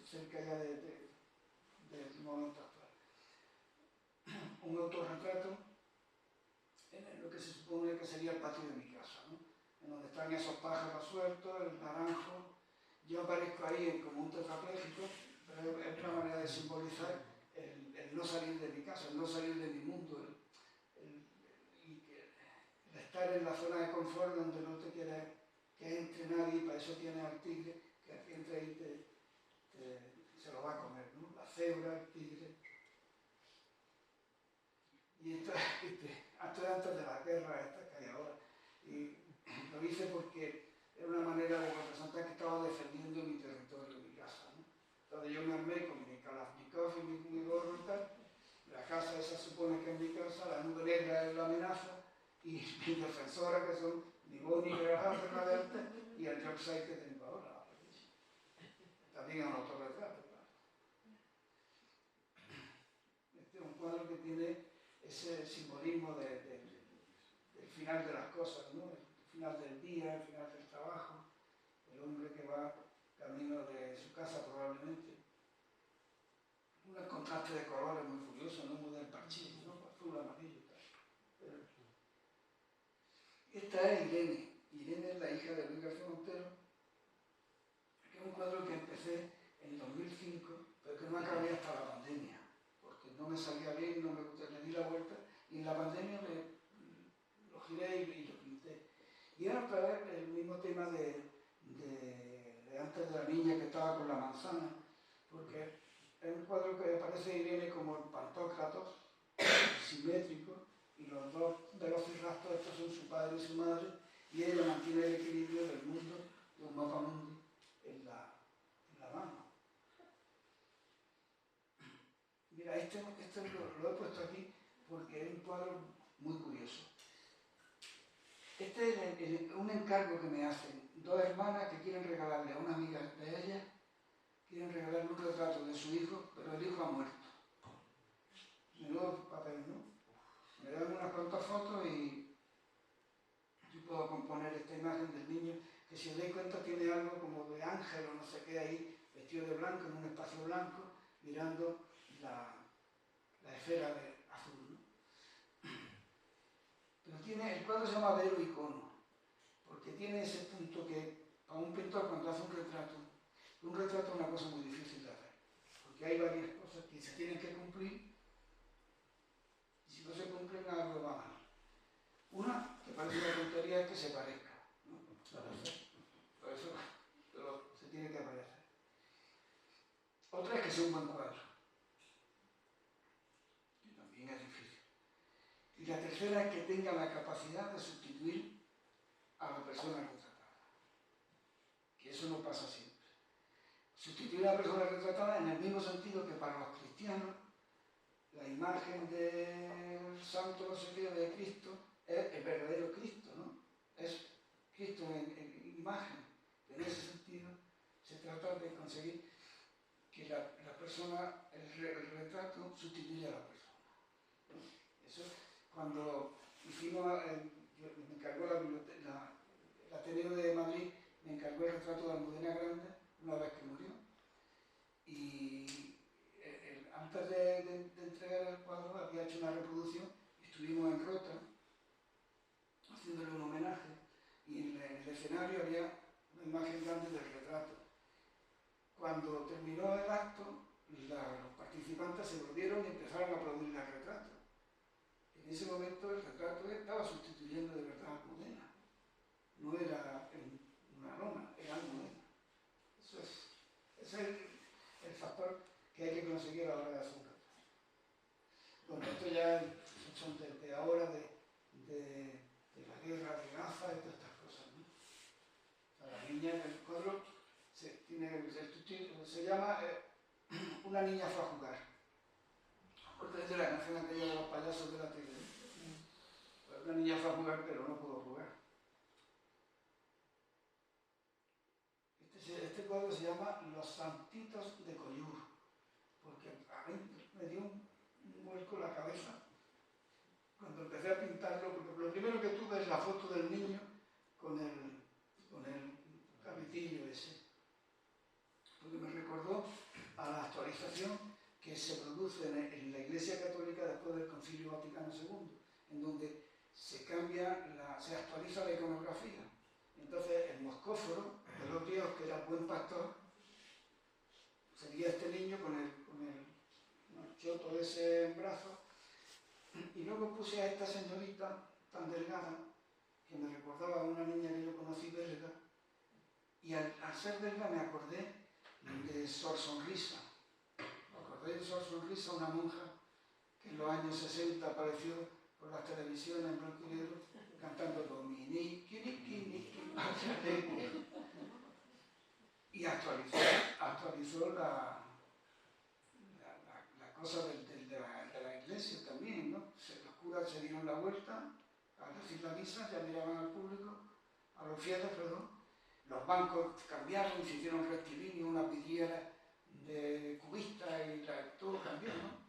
Speaker 2: cerca ya del momento actual. Un autorretrato en lo que se supone que sería el patio de mi casa, ¿no? En donde están esos pájaros sueltos, el naranjo. Yo aparezco ahí como un tetrapléjico, pero es una manera de simbolizar el no salir de mi casa, el no salir de mi mundo, el estar en la zona de confort donde no te quieres que entre nadie, y para eso tienes al tigre, que al que entre ahí se lo va a comer, ¿no? La cebra, el tigre. Y esto antes de la guerra esta que hay ahora. Y lo hice porque era una manera de representar que estaba defendiendo mi territorio, mi casa, ¿no? Entonces yo me armé con mi Kalashnikov y mi gorro y tal. La casa esa supone que es mi casa, la nube negra es la amenaza, y mi defensora, que son mi Bonnie Graham de antes, y el Yorkshire que tengo ahora. También es un autorretrato, claro. Este es un cuadro que tiene ese simbolismo del final de las cosas, ¿no? El final del día, el final del trabajo, el hombre que va camino de su casa probablemente. Un contraste de colores muy furioso, no muy del parchís, ¿no? Azul, amarillo y tal. Esta es Irene. Irene es la hija de Luis García Montero, que es un cuadro que empecé en 2005, pero que no acabé hasta la pandemia, porque no me salía bien, no me gustó, le di la vuelta, y en la pandemia lo giré y lo pinté. Y era otra vez el mismo tema de antes de la niña que estaba con la manzana, porque es un cuadro que aparece Irene como el Pantócratos, simétrico, y los dos velociraptos, estos son su padre y su madre, y ella mantiene el equilibrio del mundo, de un mapa mundi, en la mano. Mira, este lo he puesto aquí porque es un cuadro muy curioso. Este es un encargo que me hacen dos hermanas que quieren regalarle a una amiga de ellas, quieren regalarle un retrato de su hijo, pero el hijo ha muerto. Menudo papel, ¿no? Me dan unas cuantas fotos y yo puedo componer esta imagen del niño, que si os dais cuenta tiene algo como de ángel o no sé qué ahí, vestido de blanco, en un espacio blanco, mirando la esfera de azul, ¿no? Pero el cuadro se llama Vero Icono, porque tiene ese punto que, para un pintor cuando hace un retrato es una cosa muy difícil de hacer, porque hay varias cosas que se tienen que cumplir, y si no se cumplen, algo va mal. Una, que parece una tontería, es que se parezca, ¿no? Por eso pero se tiene que parecer. Otra es que sea un buen cuadro, que también es difícil. Y la tercera es que tenga la capacidad de sustituir a la persona retratada, que eso no pasa siempre. Sustituir a la persona retratada en el mismo sentido que para los cristianos la imagen del santo no sé qué de Cristo es el verdadero Cristo, ¿no? Es Cristo en imagen. En ese sentido, se trata de conseguir que la persona, el retrato, sustituya a la persona, ¿no? Eso, cuando hicimos, me encargó el Ateneo de Madrid, me encargó el retrato de Almudena Grande una vez que murió. Y antes de entregar el cuadro había hecho una reproducción y estuvimos en Rota haciéndole un homenaje y en el escenario había una imagen grande del retrato. Cuando terminó el acto, los participantes se volvieron y empezaron a aplaudir el retrato. En ese momento el retrato estaba sustituyendo de verdad a Almudena. No era una lona, era Almudena. Ese es el factor que hay que conseguir a la hora de hacer un retrato. Bueno, esto ya son de ahora, de la guerra de Gaza y todas estas cosas, ¿no? O sea, la niña del cuadro se llama Una niña fue a jugar. Porque es de la canción aquella de los payasos de la tele. Pues una niña fue a jugar, pero no pudo jugar. Este cuadro se llama Los Santitos de Collur, porque a mí me dio un vuelco en la cabeza cuando empecé a pintarlo, porque lo primero que tuve es la foto del niño con el cabritillo ese, porque me recordó a la actualización que se produce en la Iglesia Católica después del Concilio Vaticano II, en donde se actualiza la iconografía. Entonces el moscóforo de los griegos, que era el buen pastor, sería este niño con el choto ese en brazos, y luego puse a esta señorita tan delgada, que me recordaba a una niña que yo conocí belga, y al ser belga me acordé de Sor Sonrisa. Me acordé de Sor Sonrisa, una monja que en los años 60 apareció por las televisiones en blanco y negro, cantando Dominique, y actualizó la cosa de la iglesia también, ¿no? Los curas se dieron la vuelta al decir la misa, ya miraban al público, a los fieles, perdón. Los bancos cambiaron, se hicieron rectilíneos, una vidriera de cubista y todo cambió, ¿no?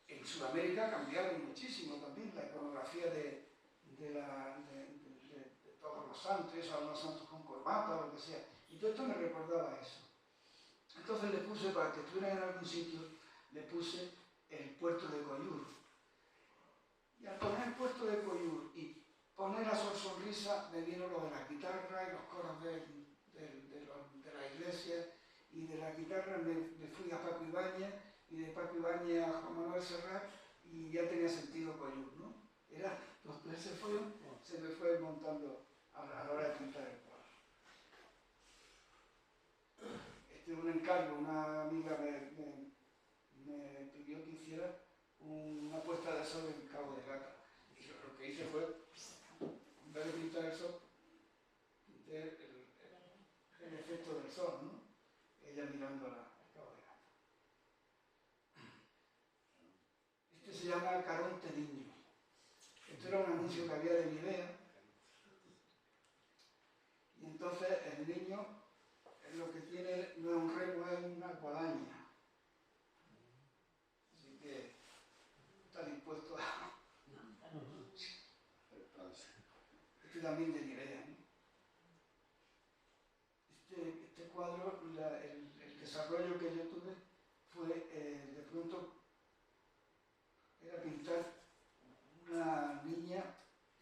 Speaker 2: En Sudamérica cambiaron muchísimo también la iconografía de todos los santos, eso, los santos con corbata o lo que sea. Y todo esto me recordaba eso. Entonces le puse, para que estuvieran en algún sitio, le puse el puerto de Collur. Y al poner el puerto de Collur y poner a Sor Sonrisa, me vino lo de la guitarra y los coros de la iglesia, y de la guitarra me fui a Paco Ibáñez, y de Paco Ibáñez a Juan Manuel Serrat, y ya tenía sentido Collur, ¿no? Se me fue montando a la hora de pintar el cuadro. Este es un encargo, una amiga me pidió que hiciera una puesta de sol en Cabo de Gata. Y yo lo que hice fue, en vez de pintar el sol, pinté el efecto del sol, ¿no? Ella mirando al Cabo de Gata. Este se llama Caronte Niño. Esto era un anuncio que había de Nivea. Y entonces el niño lo que tiene no es un remo, es una guadaña. Así que está dispuesto a... Este también de Nivea, ¿no? Este cuadro, el desarrollo que yo tuve fue, de pronto, era pintar una niña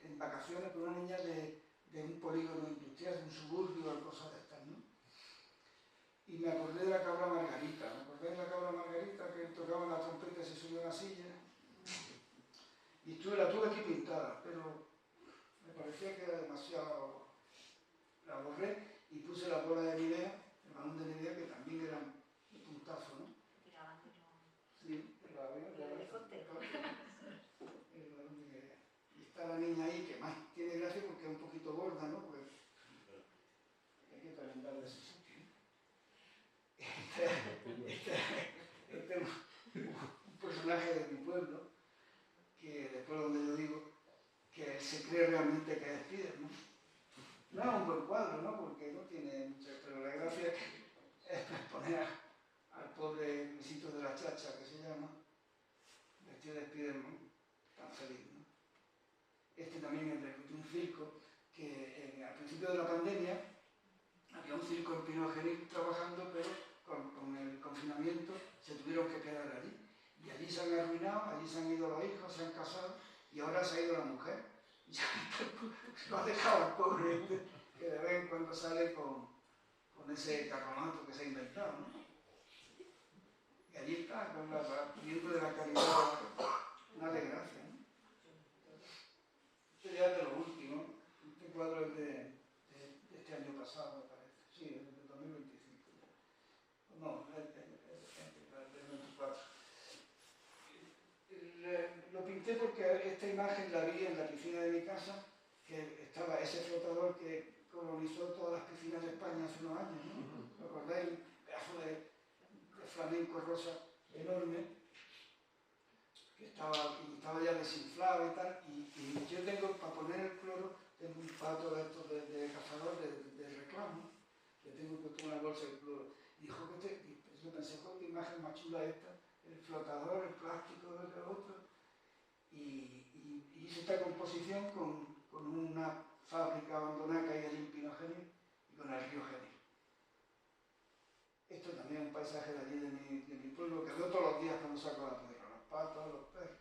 Speaker 2: en vacaciones, pero una niña de un polígono industrial, de un suburbio o cosas de estas, ¿no? Y me acordé de la cabra Margarita, que tocaba la trompeta y se subió a la silla, y la tuve aquí pintada, pero me parecía que era demasiado... La borré y puse la bola de Nivea, el balón de Nivea, que también era un puntazo, ¿no? Sí, el balón de Nivea. Y está la niña ahí, que más tiene gracia porque es un poquito gorda, ¿no? Porque hay que calentarle ese sitio. Este es un personaje cree realmente que es Spiderman. No es un buen cuadro, ¿no? Porque no tiene mucha... Pero la gracia es poner al pobre Luisito de la Chacha, que se llama, vestido de Spiderman, tan feliz, ¿no? Este también es de un circo que al principio de la pandemia había un circo en Pinogenil trabajando, pero con el confinamiento se tuvieron que quedar allí. Y allí se han arruinado, allí se han ido los hijos, se han casado y ahora se ha ido la mujer. Y ya lo ha dejado al pobre este, que de vez en cuando sale con ese caconato que se ha inventado, ¿no? Y allí está, con la miembro de la caridad, una desgracia, ¿no? Este ya es de lo último. Este cuadro es de este año pasado, me parece. Sí, es de 2025. No, es del 24. Lo pinté porque esta imagen la vi en la piscina de mi casa, que estaba ese flotador que colonizó todas las piscinas de España hace unos años, ¿no? ¿Lo acordáis? Un pedazo de flamenco rosa enorme, que estaba ya desinflado y tal, y yo tengo, para poner el cloro, tengo un pato de estos de cazador de reclamo, que tengo puesto una bolsa de cloro. Y dijo que yo pensé, qué imagen más chula esta, el flotador, el plástico del otro, y hice esta composición con una fábrica abandonada que hay allí en Pinogenil y con el río Genil. Esto también es un paisaje de allí, de mi pueblo, que veo todos los días cuando saco la tierra, los patos, los perros.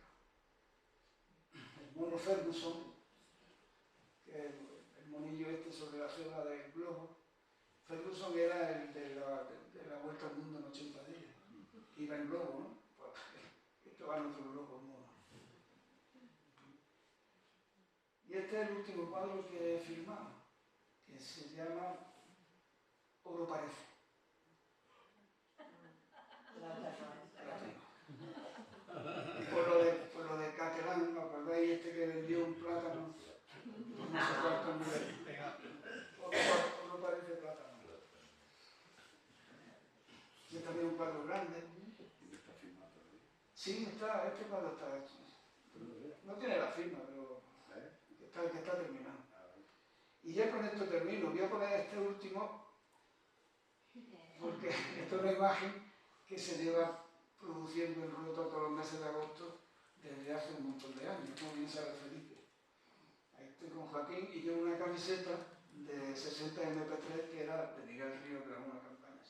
Speaker 2: El mono Ferguson, que es el monillo este sobre la cebra del globo. Ferguson era el de la vuelta al mundo en 80 días. Iba en globo, ¿no? Pues, esto va en otro globo, mono. Y este es el último cuadro que he filmado, que se llama Oro Parece. Por lo de Caterán, ¿me acordáis? Este que vendió un plátano, no sé cuántos niveles. Oro Parece plátano. Y es también un cuadro grande. Sí, este cuadro está hecho. No tiene la firma, pero está terminado. Y ya con esto termino. Voy a poner este último, porque esta es una imagen que se lleva produciendo en Roto todos los meses de agosto desde hace un montón de años, como bien sabe Felipe. Ahí estoy con Joaquín y llevo una camiseta de 60 MP3 que era de Miguel Río, que era una campaña.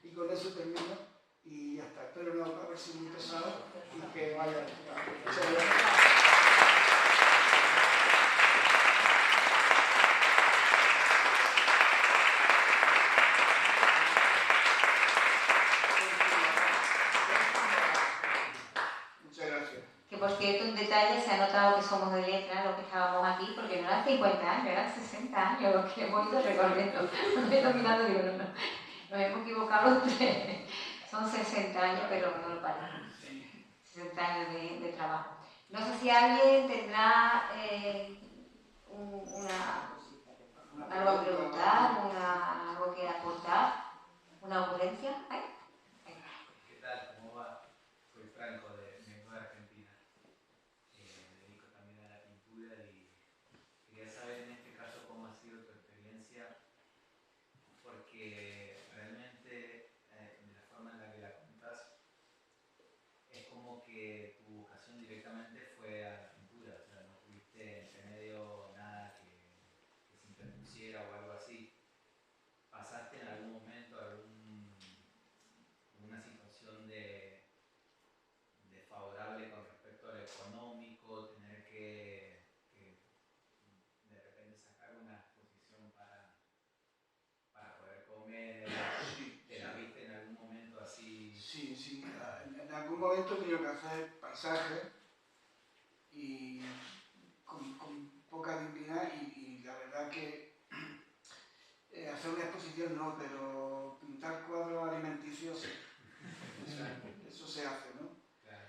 Speaker 2: Y con eso termino y ya está. Espero no haber sido muy pesado y que vaya. Muchas gracias.
Speaker 3: Que por cierto, un detalle, se ha notado que somos de letra, los que estábamos aquí, porque no eran 50 años, eran 60 años los que hemos ido recorriendo. Me he dominado, digo, no, nos hemos equivocado los tres. Son 60 años, pero no lo paramos. 60 años de trabajo. No sé si alguien tendrá algo que preguntar, algo que aportar, una ocurrencia.
Speaker 4: ¿Qué tal? ¿Cómo va? Soy Franco de Mendoza, Argentina. Me dedico también a la pintura y quería saber en este caso cómo ha sido tu experiencia, porque realmente de la forma en la que la contás es como que tu vocación directamente fue a la pintura, o sea, no tuviste entre medio nada que se interpusiera o algo así. ¿Pasaste en algún momento una situación de favorable con respecto a lo económico, tener que de repente sacar una exposición para poder comer? ¿Te la viste en algún momento así?
Speaker 2: Sí. En algún momento he tenido que hacer paisajes y con poca dignidad y la verdad que hacer una exposición no, pero pintar cuadros alimenticios sí. Eso se hace, ¿no?
Speaker 4: Claro.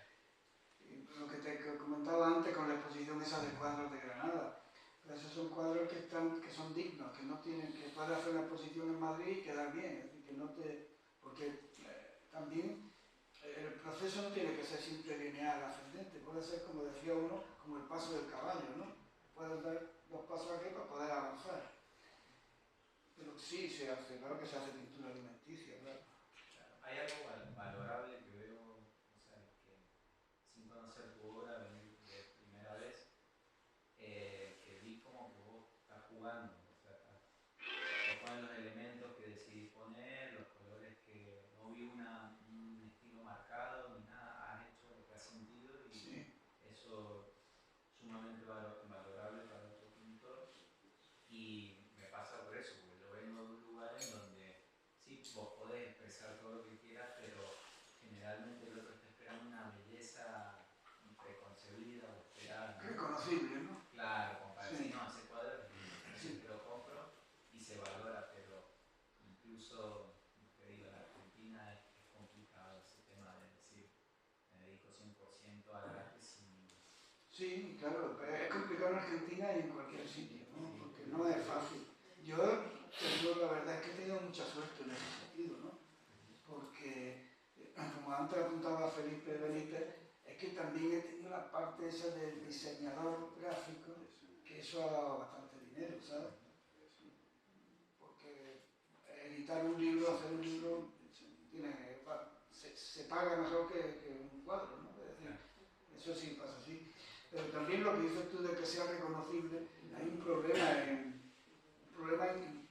Speaker 2: Lo que te comentaba antes con la exposición esa de cuadros de Granada. Pero esos son cuadros que son dignos, que no tienen, que puedes hacer una exposición en Madrid y quedar bien, es decir, que no te... Porque también el proceso no tiene que ser siempre lineal, ascendente, puede ser, como decía uno, como el paso del caballo, ¿no? puedes dar 2 pasos aquí para poder avanzar. Pero sí se hace, claro que se hace pintura alimenticia, claro.
Speaker 4: Hay algo valorable que veo, o sea, que sin conocer tu obra, venir de primera vez, que vi como que vos estás jugando, o sea, te pones los elementos que decidís poner, los colores que no vi un estilo marcado ni nada, has hecho lo que has sentido y
Speaker 2: Sí.
Speaker 4: eso sumamente valorable para otro pintor. Y me pasa por eso, porque yo vengo de un lugar en donde sí, vos podés expresar todo lo que quieras, pero generalmente el otro está esperando una belleza preconcebida o esperada, ¿no?
Speaker 2: Reconocible, ¿no?
Speaker 4: Claro, como para decir,
Speaker 2: Sí.
Speaker 4: no, ese cuadro es lindo,
Speaker 2: Sí.
Speaker 4: te lo compro y se valora, pero incluso, como te digo, en Argentina es complicado ese tema de decir, me dedico 100% al arte sin...
Speaker 2: Sí, claro, pero es complicado en Argentina y en cualquier sitio, ¿no? Porque no es fácil. Yo, la verdad es que he tenido mucha suerte en ese sentido, ¿no? Porque, como antes apuntaba Felipe Benítez, es que también he tenido la parte esa del diseñador gráfico, que eso ha dado bastante dinero, ¿sabes? Porque editar un libro, hacer un libro, se paga mejor que un cuadro, ¿no? Es decir, eso sí pasa así. Pero también lo que dices tú de que sea reconocible, hay un problema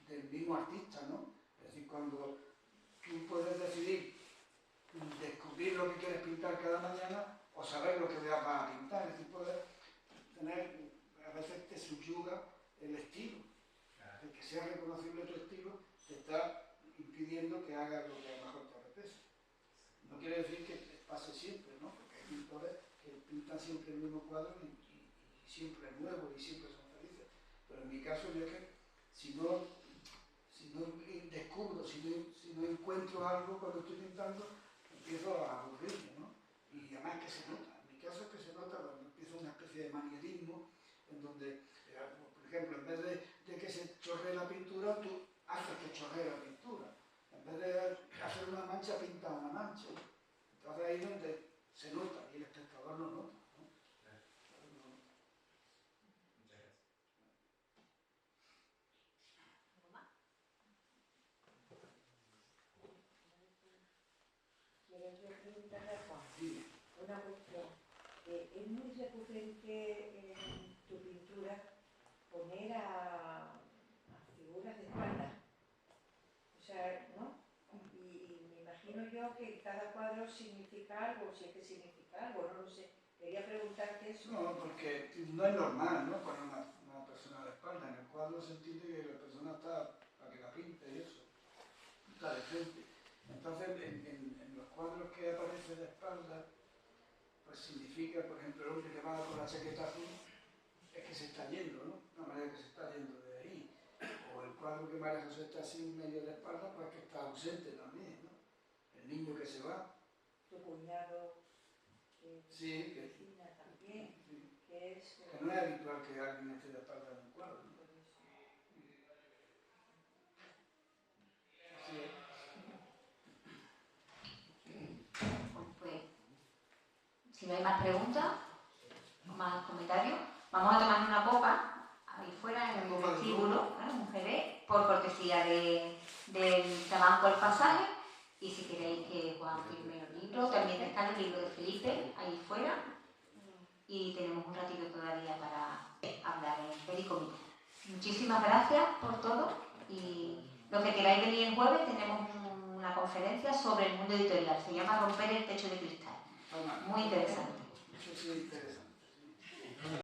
Speaker 2: del mismo artista, ¿no? Es decir, cuando tú puedes decidir descubrir lo que quieres pintar cada mañana o saber lo que vas a pintar, es decir, puedes tener, a veces te subyuga el estilo. El que sea reconocible tu estilo te está impidiendo que hagas lo que mejor te apetece. No quiere decir que pase siempre, ¿no? Porque hay pintores que pintan siempre el mismo cuadro y siempre es nuevo y siempre son felices. Pero en mi caso yo es que si no descubro, si no encuentro algo cuando estoy pintando, empiezo a aburrirme, ¿no? Y además que se nota. En mi caso es que se nota cuando empiezo una especie de manierismo en donde, por ejemplo, en vez de que se chorree la pintura, tú haces que chorree la pintura. En vez de hacer una mancha, pinta una mancha. Entonces ahí es donde se nota y el espectador lo nota, ¿no?
Speaker 4: Muchas gracias.
Speaker 3: ¿Algo más?
Speaker 5: ¿Quieres preguntarle a Juan?
Speaker 2: Sí.
Speaker 5: Una cuestión. Es muy recurrente en tu pintura poner a figuras de espalda. O sea, ¿no? Y me imagino yo que cada cuadro significa algo, si es que significa algo, no lo sé. Quería preguntarte eso.
Speaker 2: No, porque no es normal, ¿no? Poner una persona a la espalda. En el cuadro se entiende que la persona está para que la pinte y eso. Está de frente. Entonces, en los cuadros que aparece de espalda, pues significa, por ejemplo, el hombre que va con la chaqueta azul, es que se está yendo, ¿no? Una manera que se está yendo de ahí. O el cuadro que María José está así medio de espalda, pues que está ausente también, ¿no? El niño que se va.
Speaker 5: Tu cuñado, que
Speaker 2: Sí,
Speaker 5: vecina también,
Speaker 2: sí.
Speaker 5: que es...
Speaker 2: Que no es habitual que alguien esté de espalda en un cuadro, ¿no? Así es.
Speaker 3: Pues, si no hay más preguntas, más comentarios, vamos a tomar una copa ahí fuera en el vestíbulo, un jerez, por cortesía del Tabanco El Pasaje. Y si queréis que Juan firme los libros, también está el libro de Felipe ahí fuera. Y tenemos un ratito todavía para hablar en Pericomité. Muchísimas gracias por todo. Y los que queráis venir el jueves, tenemos una conferencia sobre el mundo editorial. Se llama Romper el techo de cristal. Muy interesante.
Speaker 2: Eso sí es interesante.